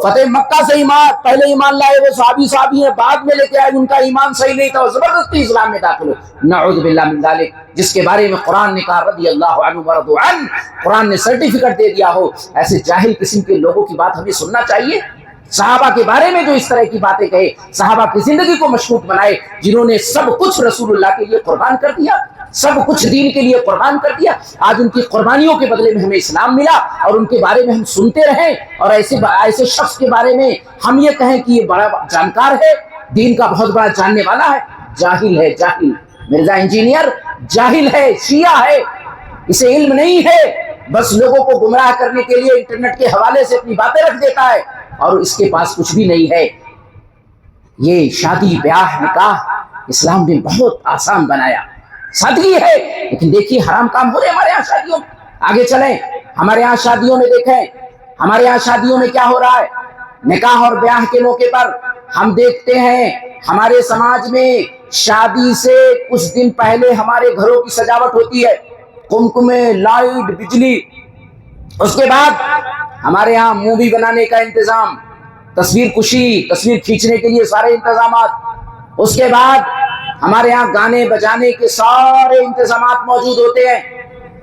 Speaker 1: فتح مکہ سے ایمان پہلے ایمان لائے، وہ صحابی ہیں، بعد میں لے کے آئے، ان کا ایمان صحیح نہیں تھا، وہ زبردستی اسلام میں داخل ہوئے، نعوذ باللہ من ذالک، جس کے بارے میں قرآن نے کہا رضی اللہ عنہ ورضوا عنہ، قرآن نے سرٹیفکیٹ دے دیا ہو، ایسے جاہل قسم کے لوگوں کی بات ہمیں سننا چاہیے؟ صحابہ کے بارے میں جو اس طرح کی باتیں کہے، صحابہ کی زندگی کو مشکوک بنائے، جنہوں نے سب کچھ رسول اللہ کے لیے قربان کر دیا، سب کچھ دین کے لیے قربان کر دیا۔ آج ان کی قربانیوں کے بدلے میں ہمیں اسلام ملا، اور ان کے بارے میں ہم سنتے رہیں، اور ایسے شخص کے بارے میں ہم یہ کہیں کہ یہ بڑا جانکار ہے، دین کا بہت بڑا جاننے والا ہے۔ جاہل ہے، جاہل مرزا انجینئر جاہل ہے، شیعہ ہے، اسے علم نہیں ہے، بس لوگوں کو گمراہ کرنے کے لیے انٹرنیٹ کے حوالے سے اپنی باتیں رکھ دیتا ہے، اور اس کے پاس کچھ بھی نہیں ہے۔ یہ شادی بیاہ نکاح اسلام نے بہت آسان بنایا، سادگی ہے، لیکن دیکھیے حرام کام ہو رہے ہمارے یہاں شادیوں میں۔ آگے چلیں، ہمارے یہاں شادیوں میں دیکھیں، ہمارے یہاں شادیوں میں کیا ہو رہا ہے۔ نکاح اور بیاہ کے موقع پر ہم دیکھتے ہیں ہمارے سماج میں شادی سے کچھ دن پہلے ہمارے گھروں کی سجاوٹ ہوتی ہے، قمقمے، لائٹ، بجلی۔ اس کے بعد ہمارے ہاں مووی بنانے کا انتظام، تصویر کشی، تصویر کھینچنے کے لیے سارے انتظامات۔ اس کے بعد ہمارے ہاں گانے بجانے کے سارے انتظامات موجود ہوتے ہیں۔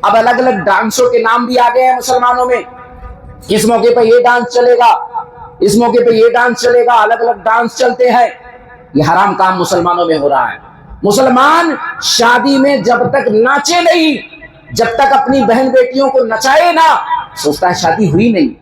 Speaker 1: اب الگ الگ ڈانسوں کے نام بھی آ گئے ہیں مسلمانوں میں، اس موقع پہ یہ ڈانس چلے گا، اس موقع پہ یہ ڈانس چلے گا، الگ الگ ڈانس چلتے ہیں۔ یہ حرام کام مسلمانوں میں ہو رہا ہے۔ مسلمان شادی میں جب تک ناچے نہیں، جب تک اپنی بہن بیٹیوں کو نچائے نہ، سوچتا ہے شادی ہوئی نہیں،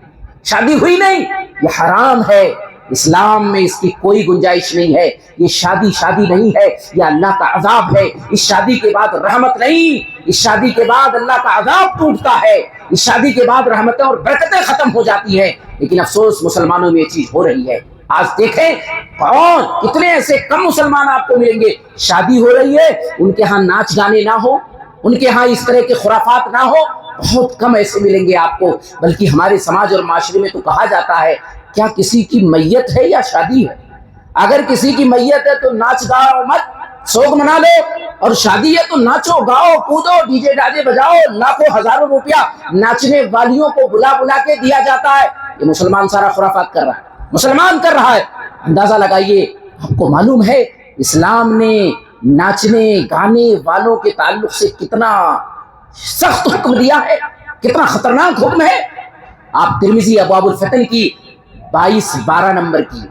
Speaker 1: شادی ہوئی نہیں۔ یہ حرام ہے، اسلام میں اس کی کوئی گنجائش نہیں ہے۔ یہ شادی شادی نہیں ہے، یہ اللہ کا عذاب ہے۔ اس شادی کے بعد رحمت نہیں، اس شادی کے بعد اللہ کا عذاب ٹوٹتا ہے، اس شادی کے بعد رحمتیں اور برکتیں ختم ہو جاتی ہیں۔ لیکن افسوس مسلمانوں میں یہ چیز ہو رہی ہے۔ آج دیکھیں کون کتنے ایسے کم مسلمان آپ کو ملیں گے، شادی ہو رہی ہے ان کے ہاں ناچ گانے نہ ہو، ان کے ہاں اس طرح کے خرافات نہ ہو، بہت کم ایسے ملیں گے آپ کو۔ بلکہ ہمارے سماج اور معاشرے میں تو کہا جاتا ہے، کیا کسی کی میت ہے یا شادی ہے؟ اگر کسی کی میت ہے تو ناچ گاؤ مت، سوگ منا لو، اور شادی ہے تو ناچو گاؤ کودو، ڈی جے ڈاجے بجاؤ، لاکھوں ہزاروں روپیہ ناچنے والیوں کو بلا بلا کے دیا جاتا ہے۔ یہ مسلمان سارا خرافات کر رہا ہے، مسلمان کر رہا ہے۔ اندازہ لگائیے، آپ کو معلوم ہے اسلام نے ناچنے گانے والوں کے تعلق سے کتنا سخت حکم دیا ہے، کتنا خطرناک حکم ہے۔ آپ ترمذی ابواب الفتن کی 2212 نمبر کی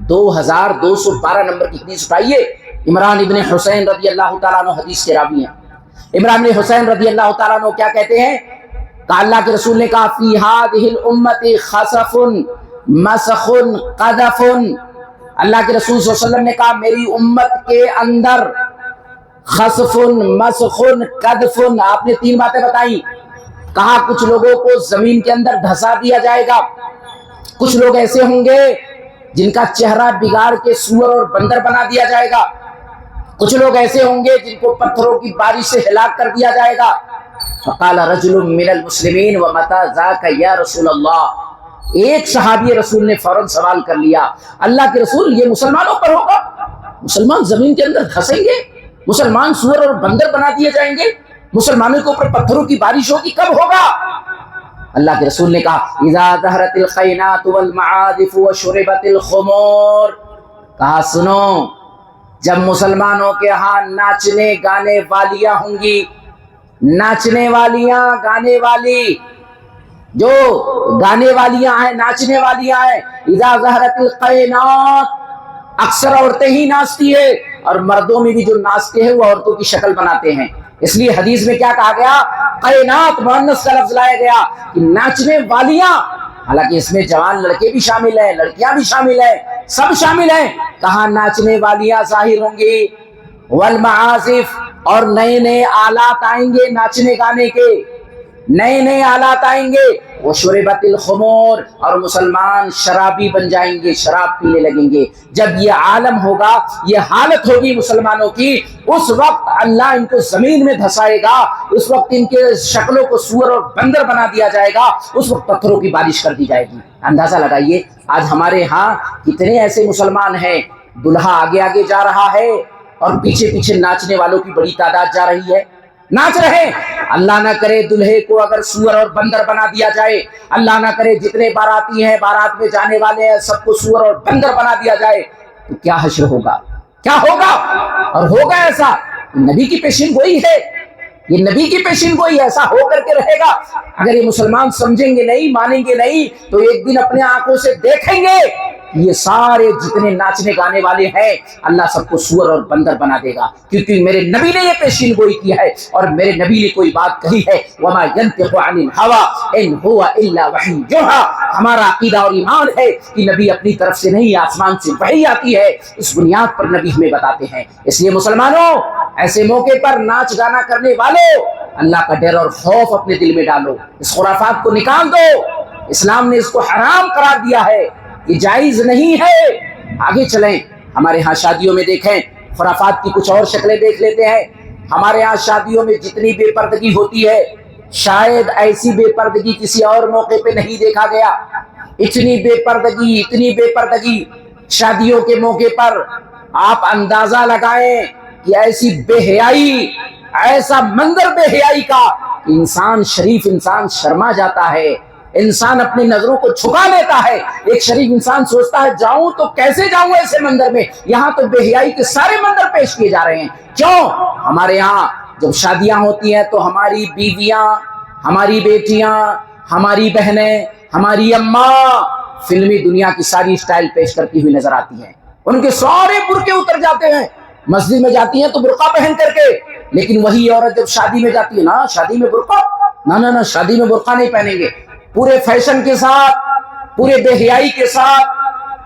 Speaker 1: 2212 نمبر کی حدیث اٹھائیے۔ عمران ابن حسین رضی اللہ تعالیٰ عنہ حدیث کے راوی ہیں۔ عمران ابن حسین رضی اللہ تعالیٰ عنہ کیا کہتے ہیں کہ اللہ کے رسول نے کہا، فی ہذہ الامۃ خسف مسخ قذف۔ اللہ کے رسول صلی اللہ علیہ وسلم نے کہا میری امت کے اندر خسف مسخ قذف، آپ نے 3 باتیں بتائی۔ کہا کچھ لوگوں کو زمین کے اندر دھسا دیا جائے گا، کچھ لوگ ایسے ہوں گے جن کا چہرہ بگاڑ کے سور اور بندر بنا دیا جائے گا، کچھ لوگ ایسے ہوں گے جن کو پتھروں کی بارش سے ہلاک کر دیا جائے گا۔ فقال رجل من المسلمین ومتى ذاك یا رسول اللہ، ایک صحابی رسول نے فوراً سوال کر لیا، اللہ کے رسول یہ مسلمانوں پر ہوگا؟ مسلمان زمین کے اندر دھسیں گے، مسلمان سور اور بندر بنا دیے جائیں گے، مسلمانوں کے اوپر پتھروں کی بارش ہوگی، کب ہوگا؟ اللہ کے رسول نے کہا اذا ظہرت الخینات والمعازف وشربت الخمور، کہا سنو، جب مسلمانوں کے ہاں ناچنے گانے والیاں ہوں گی، ناچنے والیاں گانے والی، جو گانے والیاں ہیں ناچنے والیاں ہیں، اذا ظہرت الخینات، اکثر عورتیں ہی ناچتی ہے، اور مردوں میں بھی جو ناچتے ہیں وہ عورتوں کی شکل بناتے ہیں۔ اس لیے حدیث میں کیا کہا گیا؟ قینات مؤنث کا لفظ لایا گیا کہ ناچنے والیاں، حالانکہ اس میں جوان لڑکے بھی شامل ہیں، لڑکیاں بھی شامل ہیں، سب شامل ہیں۔ کہاں ناچنے والیاں ظاہر ہوں گی، والمعازف، اور نئے نئے آلات آئیں گے ناچنے گانے کے، نئے نئے آلات آئیں گے، وشربت الخمور، اور مسلمان شرابی بن جائیں گے، شراب پینے لگیں گے۔ جب یہ عالم ہوگا، یہ حالت ہوگی مسلمانوں کی، اس وقت اللہ ان کو زمین میں دھسائے گا، اس وقت ان کے شکلوں کو سور اور بندر بنا دیا جائے گا، اس وقت پتھروں کی بارش کر دی جائے گی۔ اندازہ لگائیے آج ہمارے ہاں کتنے ایسے مسلمان ہیں، دلہا آگے آگے جا رہا ہے اور پیچھے پیچھے ناچنے والوں کی بڑی تعداد جا رہی ہے، ناچ رہے۔ اللہ نہ کرے دلہے کو اگر سور اور بندر بنا دیا جائے، اللہ نہ کرے جتنے باراتی ہیں، بارات میں جانے والے ہیں، سب کو سور اور بندر بنا دیا جائے، تو کیا حشر ہوگا، کیا ہوگا؟ اور ہوگا ایسا، نبی کی پیشین گوئی ہے، یہ نبی کی پیشین گوئی، ایسا ہو کر کے رہے گا۔ اگر یہ مسلمان سمجھیں گے نہیں، مانیں گے نہیں، تو ایک دن اپنے آنکھوں سے دیکھیں گے کہ یہ سارے جتنے ناچنے گانے والے ہیں اللہ سب کو سور اور بندر بنا دے گا، کیونکہ میرے نبی نے یہ پیشین گوئی کی ہے اور میرے نبی نے کوئی بات کہی ہے، وما ينطق عن الهوى ان هو الا وحی یوحى۔ ہمارا عقیدہ اور ایمان ہے کہ نبی اپنی طرف سے نہیں، آسمان سے وحی آتی ہے، اس بنیاد پر نبی ہمیں بتاتے ہیں۔ اس لیے مسلمانوں، ایسے موقع پر ناچ گانا کرنے والوں، اللہ کا ڈر اور خوف اپنے دل میں ڈالو، اس خرافات کو نکال دو۔ اسلام نے اس کو حرام قرار دیا ہے، یہ جائز نہیں ہے۔ آگے چلیں، ہمارے ہاں شادیوں میں دیکھیں، خرافات کی کچھ اور شکلیں دیکھ لیتے ہیں۔ ہمارے ہاں شادیوں میں جتنی بے پردگی ہوتی ہے، شاید ایسی بے پردگی کسی اور موقع پہ نہیں دیکھا گیا۔ اتنی بے پردگی شادیوں کے موقع پر آپ اندازہ لگائیں کہ ایسی بے حیائی، ایسا منظر بے حیائی کا کہ انسان شریف انسان شرما جاتا ہے، انسان اپنی نظروں کو چھپا لیتا ہے۔ ایک شریف انسان سوچتا ہے جاؤں تو کیسے جاؤں ایسے منظر میں، یہاں تو بے حیائی کے سارے منظر پیش کیے جا رہے ہیں۔ کیوں؟ ہمارے یہاں جب شادیاں ہوتی ہیں تو ہماری بیویاں، ہماری بیٹیاں، ہماری بہنیں، ہماری اماں فلمی دنیا کی ساری سٹائل پیش کرتی ہوئی نظر آتی ہیں، ان کے سارے برقعے اتر جاتے ہیں، مسجد میں جاتی ہیں تو برقع پہن کر کے، لیکن وہی عورت جب شادی میں جاتی ہے نا، شادی میں برقع نہ شادی میں برقع نہیں پہنیں گے، پورے فیشن کے ساتھ، پورے بے حیائی کے ساتھ،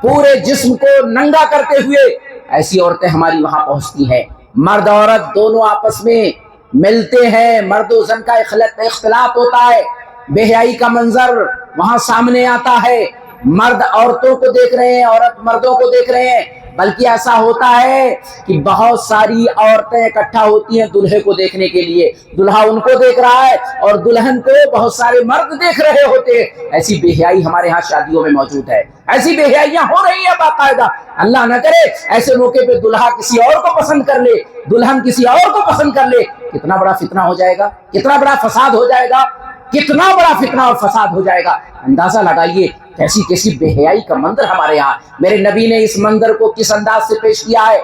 Speaker 1: پورے جسم کو ننگا کرتے ہوئے ایسی عورتیں ہماری وہاں پہنچتی ہیں۔ مرد عورت دونوں آپس میں ملتے ہیں، مرد و زن کا اختلاط ہوتا ہے، بے حیائی کا منظر وہاں سامنے آتا ہے، مرد عورتوں کو دیکھ رہے ہیں، عورت مردوں کو دیکھ رہے ہیں، بلکہ ایسا ہوتا ہے کہ بہت ساری عورتیں اکٹھا ہوتی ہیں دلہے کو دیکھنے کے لیے، دلہا ان کو دیکھ رہا ہے اور دلہن کو بہت سارے مرد دیکھ رہے ہوتے ہیں۔ ایسی بے حیائی ہمارے ہاں شادیوں میں موجود ہے، ایسی بے حیائیاں ہو رہی ہیں باقاعدہ۔ اللہ نہ کرے ایسے موقع پہ دلہا کسی اور کو پسند کر لے، دلہن کسی اور کو پسند کر لے، کتنا بڑا فتنہ ہو جائے گا، کتنا بڑا فساد ہو جائے گا، کتنا بڑا فتنہ اور فساد ہو جائے گا۔ اندازہ لگائیے کیسی بے حیائی کا منظر ہمارے یہاں۔ میرے نبی نے اس منظر کو کس انداز سے پیش کیا ہے،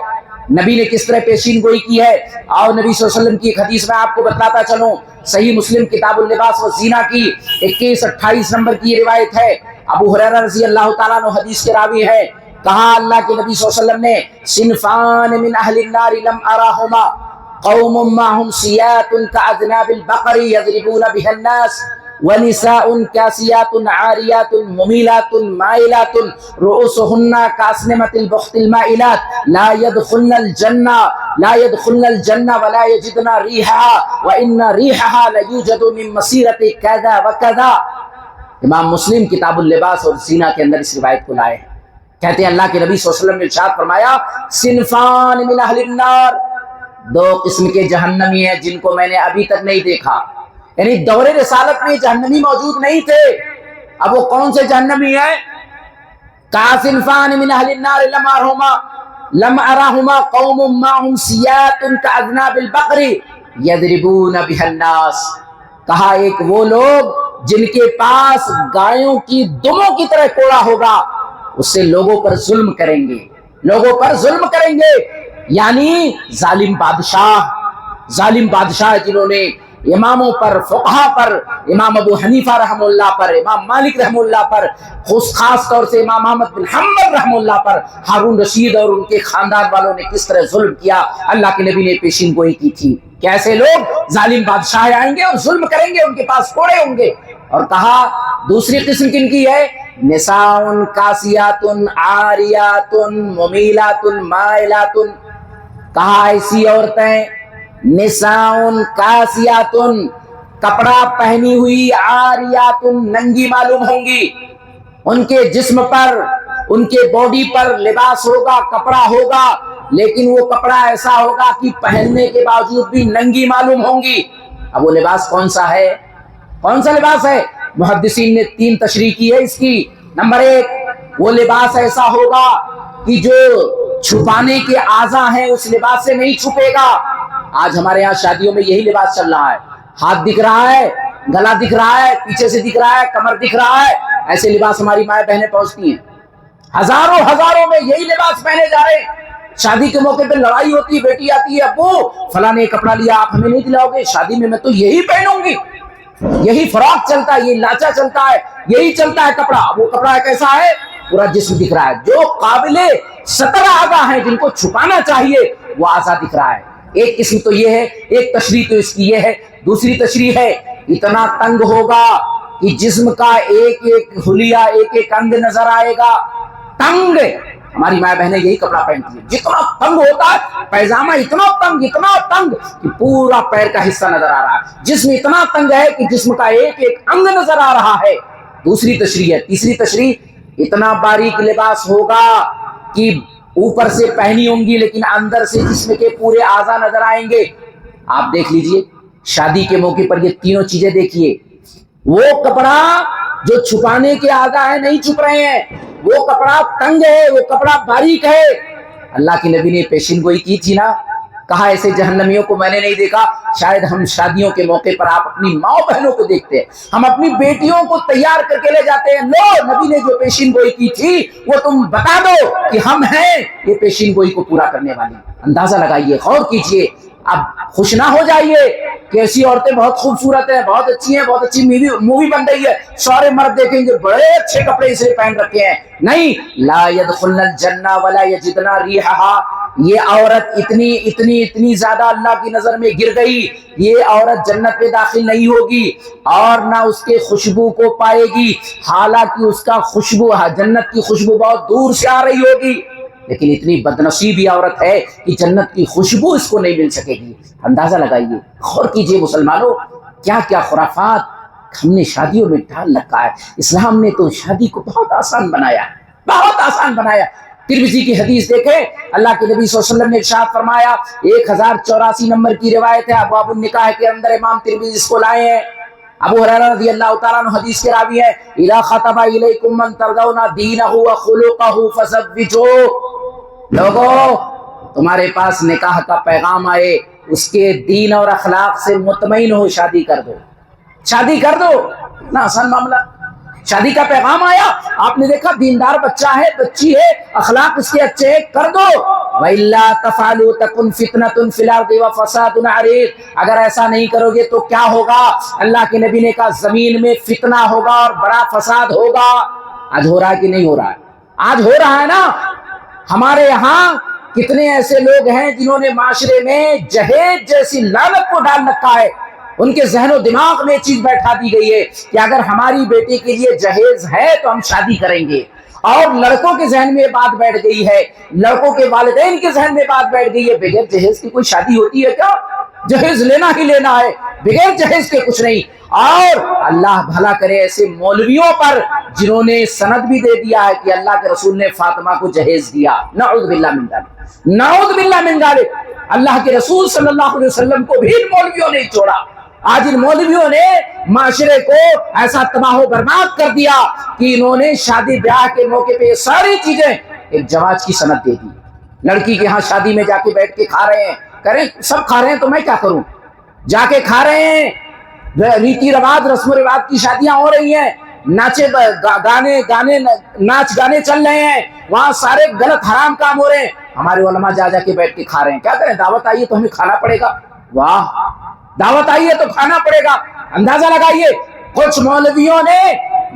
Speaker 1: نبی نے کس طرح پیشین گوئی کی ہے، اور نبی صلی اللہ علیہ وسلم کی ایک حدیث میں آپ کو بتلاتا چلوں۔ صحیح مسلم کتاب اللباس والزینہ کی 21-28 نمبر کی یہ روایت ہے۔ ابو ہریرہ رضی اللہ تعالیٰ عنہ حدیث کے راوی ہے، کہا اللہ کے نبی صلی اللہ علیہ وسلم نے، صنفان من اہل النار لم اراہما، قوم معهم سیات كاذناب البقر يضربون بها الناس، ونساء كاسيات عاريات مميلات مائلات رؤوسهن كأسنمة البخت المائلات لا يدخلن الجنة ولا يجدن ريحها وإن ريحها ليوجد من مسيرة كذا وكذا۔ امام مسلم کتاب اللباس اور زینہ کے اندر اس روایت کو لائے ہیں، کہتے ہیں اللہ کے نبی صلی اللہ علیہ وسلم نے ارشاد فرمایا، صنفان من اہل النار، دو قسم کے جہنمی ہیں جن کو میں نے ابھی تک نہیں دیکھا، یعنی دور رسالت میں جہنمی موجود نہیں تھے۔ اب وہ کون سے جہنمی ہیں؟ صنفان من اہل النار لم اراہما قوم معهم سیات كاذناب البقر یضربون بها الناس، کہا ایک وہ لوگ جن کے پاس گایوں کی دموں کی طرح کوڑا ہوگا، اس سے لوگوں پر ظلم کریں گے، لوگوں پر ظلم کریں گے، یعنی ظالم بادشاہ جنہوں نے اماموں پر، فقہا پر، امام ابو حنیفہ رحمہ اللہ پر، امام مالک رحمہ اللہ پر، خاص طور سے امام احمد بن حنبل رحمہ اللہ پر، ہارون رشید اور ان کے خاندان والوں نے کس طرح ظلم کیا، اللہ کے نبی نے پیشین گوئی کی تھی کہ ایسے لوگ ظالم بادشاہ آئیں گے اور ظلم کریں گے، ان کے پاس کوڑے ہوں گے۔ اور کہا دوسری قسم کن کی ہے؟ نساء کاسیات عاریات ممیلات مائلات، کہا ایسی عورتیں نساء کاسیات، کپڑا پہنی ہوئی، عاریات ننگی معلوم ہوں گی، ان کے جسم پر، ان کے باڈی پر لباس ہوگا، کپڑا ہوگا، لیکن وہ کپڑا ایسا ہوگا کہ پہننے کے باوجود بھی ننگی معلوم ہوں گی۔ اب وہ لباس کون سا ہے؟ کون سا لباس ہے؟ محدثین نے 3 تشریح کی ہے اس کی۔ نمبر 1، وہ لباس ایسا ہوگا کہ جو چھپانے کے اعضاء ہیں اس لباس سے نہیں چھپے گا۔ آج ہمارے ہاں شادیوں میں یہی لباس چل رہا ہے، ہاتھ دکھ رہا ہے، گلا دکھ رہا ہے، پیچھے سے دکھ رہا ہے، کمر دکھ رہا ہے، ایسے لباس ہماری مائیں بہنیں پہنچتی ہیں، ہزاروں میں یہی لباس پہنے جا رہے ہیں۔ شادی کے موقع پہ لڑائی ہوتی ہے، بیٹی آتی ہے، ابو فلاں نے کپڑا لیا آپ ہمیں نہیں دلاؤ گے، شادی میں تو یہی پہنوں گی، یہی فراق چلتا ہے، یہ لاچا چلتا ہے، یہی چلتا ہے کپڑا۔ وہ کپڑا کیسا ہے؟ پورا جسم دکھ رہا ہے. جو قابل سطر اعضاء ہیں جن کو چھپانا چاہیے وہ اعضاء دکھ رہا ہے. ایک قسم تو یہ ہے, ایک تشریح تو اس کی یہ ہے. دوسری تشریح ہے اتنا تنگ ہوگا کہ جسم کا ایک ایک حلیہ ایک ایک انگ نظر آئے گا. تنگ, ہماری ماں بہنیں یہی کپڑا پہنتی ہیں, جتنا تنگ ہوتا ہے پیجامہ اتنا تنگ کہ پورا پیر کا حصہ نظر آ رہا ہے. جسم اتنا تنگ ہے کہ جسم کا ایک ایک انگ نظر آ رہا ہے. دوسری تشریح ہے. تیسری تشریح اتنا باریک لباس ہوگا کہ اوپر سے پہنی ہوں گی لیکن اندر سے جسم کے پورے اعضاء نظر آئیں گے. آپ دیکھ لیجئے شادی کے موقع پر یہ تینوں چیزیں دیکھیے. وہ کپڑا جو چھپانے کے اعضاء ہیں نہیں چھپ رہے ہیں, وہ کپڑا تنگ ہے, وہ کپڑا باریک ہے. اللہ کے نبی نے پیشین گوئی کی تھی نا, کہا ایسے جہنمیوں کو میں نے نہیں دیکھا. شاید ہم شادیوں کے موقع پر آپ اپنی ماں بہنوں کو دیکھتے ہیں, ہم اپنی بیٹیوں کو تیار کر کے لے جاتے ہیں. لو نبی نے جو پیشین گوئی کی تھی وہ تم بتا دو کہ ہم ہیں یہ پیشین گوئی کو پورا کرنے والی. اندازہ لگائیے, غور کیجئے. اب خوش نہ ہو جائیے کہ ایسی عورتیں بہت خوبصورت ہیں, بہت اچھی ہیں, بہت اچھی مووی بن رہی ہے, سارے مرد دیکھیں گے بڑے اچھے کپڑے اسے پہن رکھے ہیں. نہیں, لا يدخلن الجنہ ولا یجدن ریحها. یہ عورت اتنی زیادہ اللہ کی نظر میں گر گئی, یہ عورت جنت میں داخل نہیں ہوگی اور نہ اس کے خوشبو کو پائے گی. حالانکہ اس کا خوشبو, جنت کی خوشبو بہت دور سے آ رہی ہوگی, لیکن اتنی بدنصیب یہ عورت ہے کہ جنت کی خوشبو اس کو نہیں مل سکے گی. اندازہ لگائیے, غور کیجئے مسلمانوں, کیا کیا خرافات ہم نے شادیوں میں ڈال رکھا ہے. اسلام نے تو شادی کو بہت آسان بنایا, بہت آسان بنایا. ترمذی کی حدیث دیکھیں, اللہ کے نبی صلی اللہ علیہ وسلم نے ارشاد فرمایا, 1084 نمبر کی روایت ہے, ابواب النکاح کے اندر امام ترمذی اس کو لائے ہیں. ابو ہریرہ رضی اللہ تعالیٰ عنہ حدیث کے راوی ہیں, اذا خطب الیکم من ترضون دینہ وخلقہ فزوجوہ. لوگوں, تمہارے پاس نکاح کا پیغام آئے, اس کے دین اور اخلاق سے مطمئن ہو, شادی کر دو, شادی کر دو. اتنا آسان معاملہ. شادی کا پیغام آیا, آپ نے دیکھا دیندار بچہ ہے, بچی ہے, اخلاق اس کے اچھے ہیں, کر دو. وَإِلَّا تَفْعَلُوا تَكُنْ فِتْنَةٌ فِي الْأَرْضِ وَفَسَادٌ عَرِيضٌ. اگر ایسا نہیں کرو گے تو کیا ہوگا؟ اللہ کے نبی نے کہا زمین میں فتنہ ہوگا اور بڑا فساد ہوگا. آج ہو رہا ہے کہ نہیں ہو رہا ہے؟ آج ہو رہا ہے نا. ہمارے یہاں کتنے ایسے لوگ ہیں جنہوں نے معاشرے میں جہیز جیسی لعنت کو ڈال رکھا ہے. ان کے ذہن و دماغ میں چیز بیٹھا دی گئی ہے کہ اگر ہماری بیٹی کے لیے جہیز ہے تو ہم شادی کریں گے. اور لڑکوں کے ذہن میں بات بیٹھ گئی ہے, لڑکوں کے والدین کے ذہن میں بات بیٹھ گئی ہے, بغیر جہیز کی کوئی شادی ہوتی ہے کیا؟ جہیز لینا ہی لینا ہے, بغیر جہیز کے کچھ نہیں. اور اللہ بھلا کرے ایسے مولویوں پر جنہوں نے سند بھی دے دیا ہے کہ اللہ کے رسول نے فاطمہ کو جہیز دیا. نعوذ باللہ من ذالک, نعوذ باللہ من ذالک. اللہ کے رسول صلی اللہ علیہ وسلم کو بھی ان مولویوں نے چھوڑا. آج ان مولویوں نے معاشرے کو ایسا تباہ و برباد کر دیا کہ انہوں نے شادی بیاہ کے موقع پہ ساری چیزیں ایک جواز کی سند دے دی. لڑکی کے ہاں شادی میں جا کے بیٹھ کے کھا رہے ہیں, کریں سب کھا رہے ہیں تو میں کیا کروں, جا کے کھا رہے ہیں. ریتی رواج رسم و رواج کی شادیاں ہو رہی ہیں, ناچے ناچ گانے چل رہے ہیں, وہاں سارے غلط حرام کام ہو رہے ہیں. ہمارے علماء جا جا کے بیٹھ کے کھا رہے ہیں. کیا کریں, دعوت آئیے تو ہمیں کھانا پڑے گا. واہ, دعوت آئیے تو کھانا پڑے گا. اندازہ لگائیے, کچھ مولویوں نے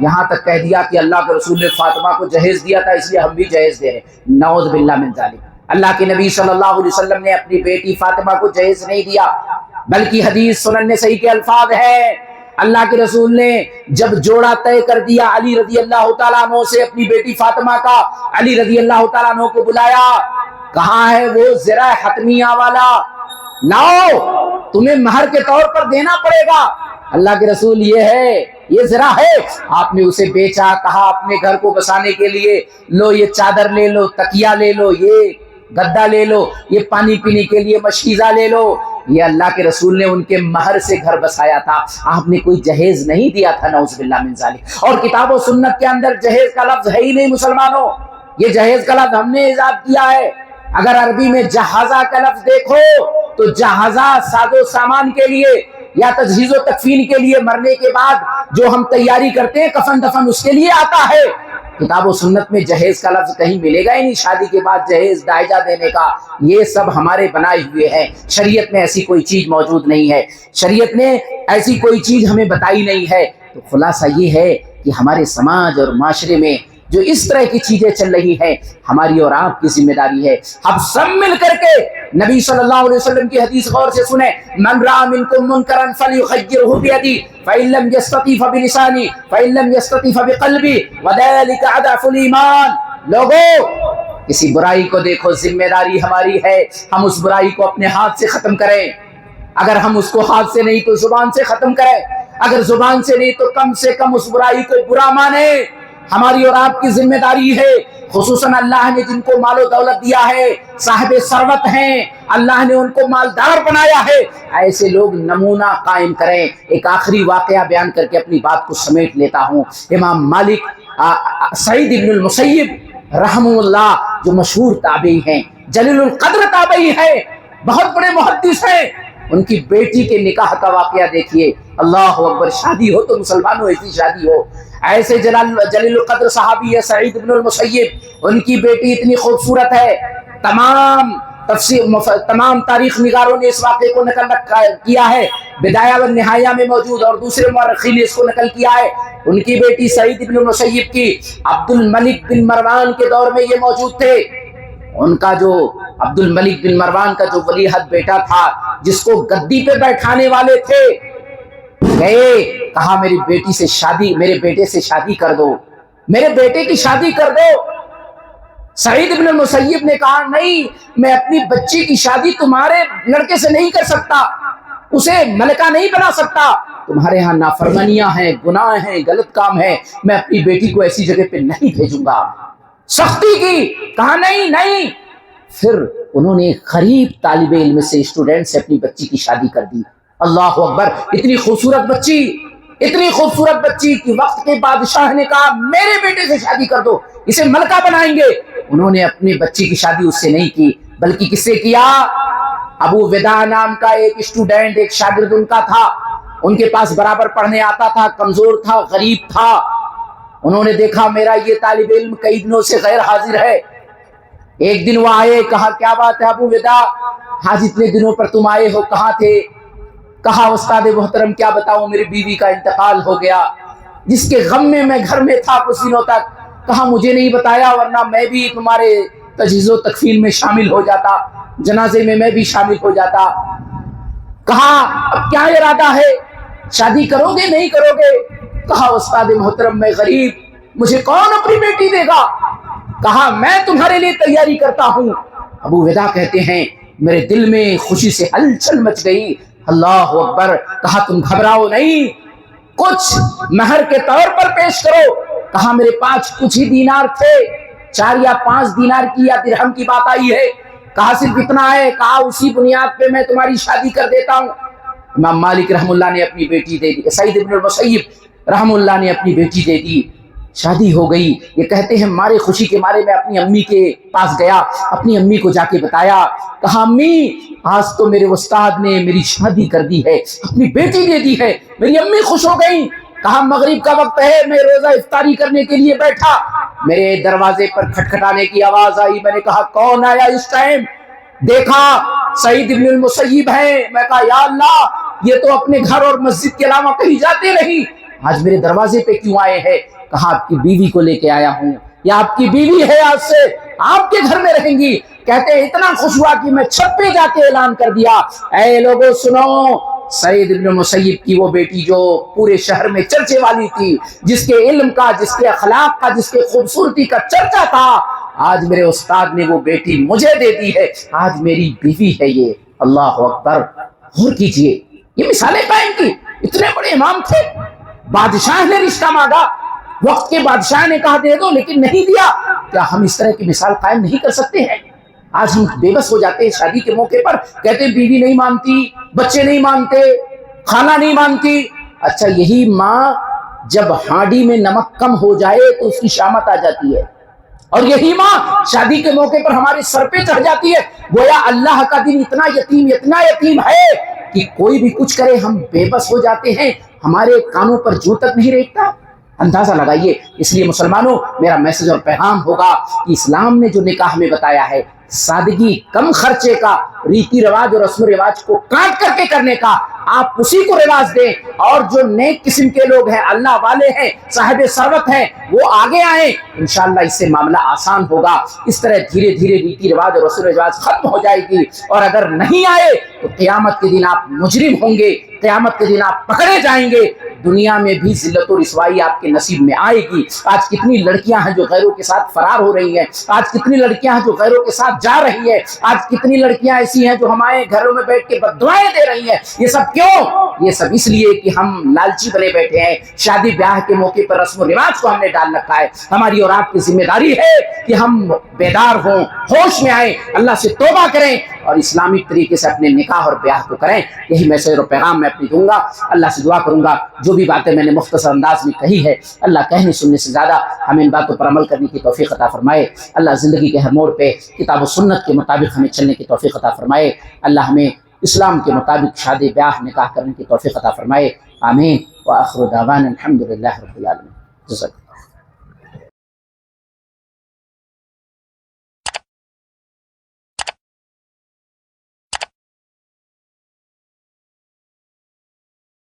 Speaker 1: یہاں تک کہہ دیا کہ اللہ کے رسول نے فاطمہ کو جہیز دیا تھا اس لیے ہم بھی جہیز دے رہے ہیں. نعوذ باللہ من ذالک. اللہ کے نبی صلی اللہ علیہ وسلم نے اپنی بیٹی فاطمہ کو جہیز نہیں دیا, بلکہ حدیث سنن نسائی کے الفاظ ہے, اللہ کے رسول نے جب جوڑا طے کر دیا علی رضی اللہ تعالیٰ عنہ سے اپنی بیٹی فاطمہ کا, علی رضی اللہ تعالیٰ عنہ کو بلایا, کہاں ہے وہ زرع حتمیہ والا, لاؤ تمہیں مہر کے طور پر دینا پڑے گا. اللہ کے رسول یہ ہے, یہ زرع ہے. آپ نے اسے بیچا, کہا اپنے گھر کو بسانے کے لیے لو یہ چادر لے لو, تکیہ لے لو, یہ گدا لے لو, یہ پانی پینے کے لیے مشکیزہ لے لو. یہ اللہ کے رسول نے ان کے مہر سے گھر بسایا تھا, آپ نے کوئی جہیز نہیں دیا تھا. نعوذ باللہ من ذالک. اور کتاب و سنت کے اندر جہیز کا لفظ ہے ہی نہیں مسلمانوں. یہ جہیز کا لفظ ہم نے ایجاد کیا ہے. اگر عربی میں جہازہ کا لفظ دیکھو تو جہازہ ساز و سامان کے لیے یا تجہیز و تکفین کے لیے, مرنے کے بعد جو ہم تیاری کرتے ہیں کفن دفن, اس کے لیے آتا ہے. کتاب و سنت میں جہیز کا لفظ کہیں ملے گا ہی نہیں. شادی کے بعد جہیز دائجہ دینے کا یہ سب ہمارے بنائے ہوئے ہیں. شریعت میں ایسی کوئی چیز موجود نہیں ہے, شریعت نے ایسی کوئی چیز ہمیں بتائی نہیں ہے. تو خلاصہ یہ ہے کہ ہمارے سماج اور معاشرے میں جو اس طرح کی چیزیں چل رہی ہیں ہماری اور آپ کی ذمہ داری ہے. ہم سب مل کر کے نبی صلی اللہ علیہ وسلم کی حدیث غور سے سنیں. من رأى منکم منکرا فلیغیرہ بیدی فإن لم یستطع فبلسانی فإن لم یستطع فبقلبی وذلک اضعف الایمان. لوگوں کسی برائی کو دیکھو، ذمہ داری ہماری ہے ہم اس برائی کو اپنے ہاتھ سے ختم کریں. اگر ہم اس کو ہاتھ سے نہیں تو زبان سے ختم کریں، اگر زبان سے نہیں تو کم سے کم اس برائی کو برا مانیں. ہماری اور آپ کی ذمہ داری ہے. خصوصاً اللہ نے جن کو مال و دولت دیا ہے، صاحب ثروت ہیں، اللہ نے ان کو مالدار بنایا ہے، ایسے لوگ نمونہ قائم کریں. ایک آخری واقعہ بیان کر کے اپنی بات کو سمیٹ لیتا ہوں. امام مالک سعید ابن المسیب رحمہ اللہ جو مشہور تابعی ہیں، جلیل القدر تابعی ہیں، بہت بڑے محدث ہیں، ان کی بیٹی کے نکاح کا واقعہ دیکھیے. اللہ اکبر. شادی ہو تو مسلمانوں ایسی شادی ہو. ایسے جلیل القدر صحابی ہے سعید ابن المسیب، ان کی بیٹی اتنی خوبصورت ہے. تمام تاریخ نگاروں نے اس واقعے کو نقل کیا ہے، بدایہ و نہایہ میں موجود، اور دوسرے مورخین نے اس کو نقل کیا ہے. ان کی بیٹی سعید ابن المسیب کی عبد الملک بن مروان کے دور میں یہ موجود تھے. ان کا جو عبد الملک بن مروان کا جو ولی عہد بیٹا تھا، جس کو گدی پہ بیٹھانے والے تھے، گئے کہا میری بیٹی سے شادی، میرے بیٹے سے شادی کر دو، میرے بیٹے کی شادی کر دو. سعید ابن المسیب نے کہا نہیں، میں اپنی بچی کی شادی تمہارے لڑکے سے نہیں کر سکتا، اسے ملکہ نہیں بنا سکتا، تمہارے ہاں نافرمانیاں ہیں، گناہ ہیں، غلط کام ہے، میں اپنی بیٹی کو ایسی جگہ پہ نہیں بھیجوں گا. سختی کی، کہا نہیں. پھر انہوں نے غریب طالب علم سے، اسٹوڈنٹ سے اپنی بچی کی شادی کر دی. اللہ اکبر. اتنی خوبصورت بچی کہ وقت کے بادشاہ نے کہا میرے بیٹے سے شادی کر دو، اسے ملکہ بنائیں گے. انہوں نے اپنی بچی کی شادی اس سے نہیں کی، بلکہ کس سے کیا؟ ابو ودا نام کا ایک اسٹوڈنٹ، ایک شاگرد ان کا تھا، ان کے پاس برابر پڑھنے آتا تھا، کمزور تھا، غریب تھا. انہوں نے دیکھا میرا یہ طالب علم کئی دنوں سے غیر حاضر ہے. ایک دن وہ آئے، کہا کیا بات ہے ابو ودا، آج اتنے دنوں پر تم آئے ہو، کہاں تھے؟ کہا استاد محترم کیا بتاؤں، میری بیوی کا انتقال ہو گیا، جس کے غم میں میں گھر میں تھا کچھ دنوں تک. کہا مجھے نہیں بتایا، ورنہ میں بھی تمہارے تجہیز و تکفین میں شامل ہو جاتا، جنازے میں بھی شامل ہو جاتا. کہا اب کیا ارادہ ہے، شادی کرو گے نہیں کرو گے؟ کہا استاد محترم میں غریب، مجھے کون اپنی بیٹی دے گا؟ کہا میں تمہارے لیے تیاری کرتا ہوں. ابو ودا کہتے ہیں میرے دل میں خوشی سے ہلچل مچ گئی. اللہ اکبر. کہا تم گھبراؤ نہیں، کچھ مہر کے طور پر پیش کرو. کہا میرے پاس کچھ ہی دینار تھے، 4 یا 5 دینار کی یا درہم کی بات آئی ہے. کہا صرف اتنا ہے؟ کہا اسی بنیاد پہ میں تمہاری شادی کر دیتا ہوں. امام مالک رحم اللہ نے اپنی بیٹی دے دی، سعید ابن المسیب رحم اللہ نے اپنی بیٹی دے دی. شادی ہو گئی. یہ کہتے ہیں مارے خوشی کے مارے میں اپنی امی کے پاس گیا، اپنی امی کو جا کے بتایا. کہا امی آج تو میرے استاد نے میری شادی کر دی ہے، اپنی بیٹی دے دی ہے. میری امی خوش ہو گئی. کہا مغرب کا وقت ہے، میں روزہ افطاری کرنے کے لیے بیٹھا، میرے دروازے پر کھٹکھٹانے کی آواز آئی. میں نے کہا کون آیا اس ٹائم؟ دیکھا سعید ابن المسیب ہے. میں کہا یا اللہ، یہ تو اپنے گھر اور مسجد کے علاوہ کہیں جاتے نہیں، آج میرے دروازے پہ کیوں آئے ہیں؟ کہا آپ کی بیوی کو لے کے آیا ہوں، یا آپ کی بیوی ہے آج سے آپ کے گھر میں رہیں گی. کہتے ہیں اتنا خوش ہوا کہ میں چھت پہ جا کے اعلان کر دیا، اے لوگوں سنو، سعید ابن مسیب کی وہ بیٹی جو پورے شہر میں چرچے والی تھی، جس کے علم کا، جس کے اخلاق کا، جس کے خوبصورتی کا چرچا تھا، آج میرے استاد نے وہ بیٹی مجھے دے دی ہے، آج میری بیوی ہے یہ. اللہ اکبر. غور کیجئے، یہ مثالیں قائم کی. اتنے بڑے امام تھے، بادشاہ نے رشتہ مانگا، وقت کے بادشاہ نے کہا دے دو، لیکن نہیں دیا. کیا ہم اس طرح کی مثال قائم نہیں کر سکتے ہیں؟ آج ہم بے بس ہو جاتے ہیں شادی کے موقع پر، کہتے ہیں بیوی نہیں مانتی، بچے نہیں مانتے، کھانا نہیں مانتی. اچھا یہی ماں جب ہانڈی میں نمک کم ہو جائے تو اس کی شامت آ جاتی ہے، اور یہی ماں شادی کے موقع پر ہمارے سر پہ چڑھ جاتی ہے. گویا اللہ کا دین اتنا یتیم ہے کہ کوئی بھی کچھ کرے ہم بے بس ہو جاتے ہیں، ہمارے کانوں پر جو تک نہیں ریکتا. اندازہ لگائیے. اس لیے مسلمانوں، میرا میسج اور پیغام ہوگا کہ اسلام نے جو نکاح میں بتایا ہے، سادگی، کم خرچے کا، ریتی رواج اور رسم و رواج کو کاٹ کر کے کرنے کا، آپ اسی کو رواج دیں، اور جو نیک قسم کے لوگ ہیں، اللہ والے ہیں، صاحب ثروت ہیں، وہ آگے آئیں، انشاءاللہ اس سے معاملہ آسان ہوگا۔ اس طرح دھیرے دھیرے ریتی رواج اور رسم و رواج ختم ہو جائے گی، اور اگر نہیں آئے تو قیامت کے دن آپ مجرم ہوں گے، قیامت کے دن آپ پکڑے جائیں گے، دنیا میں بھی ذلت و رسوائی آپ کے نصیب میں آئے گی۔ آج کتنی لڑکیاں ہیں جو غیروں کے ساتھ فرار ہو رہی ہیں، آج کتنی لڑکیاں ہیں جو غیروں کے ساتھ جا رہی ہیں، آج کتنی لڑکیاں ایسی ہیں جو ہمارے گھروں میں بیٹھ کے بددعائیں دے رہی ہیں۔ یہ سب کیوں؟ یہ سب اس لیے کہ ہم لالچی بنے بیٹھے ہیں، شادی بیاہ کے موقع پر رسم و رواج کو ہم نے ڈال رکھا ہے۔ ہماری اور آپ کی ذمہ داری ہے کہ ہم بیدار ہوں، ہوش میں آئیں، اللہ سے توبہ کریں اور اسلامی طریقے سے اپنے نکاح اور بیاہ کو کریں۔ یہی میسج اور پیغام میں اپنی دوں گا۔ اللہ سے دعا کروں گا جو بھی باتیں میں نے مختصر انداز میں کہی ہے، اللہ کہنے سننے سے زیادہ ہمیں ان باتوں پر عمل کرنے کی توفیق عطا فرمائے۔ اللہ زندگی کے ہر موڑ پہ کتاب و سنت کے مطابق ہمیں چلنے کی توفیق عطا فرمائے۔ اللہ ہمیں اسلام کے مطابق شادی بیاہ نکاح کرنے کی توفیق عطا فرمائے۔ آمین۔ وآخر دعوانا الحمد للہ رب العالمین۔ جزاک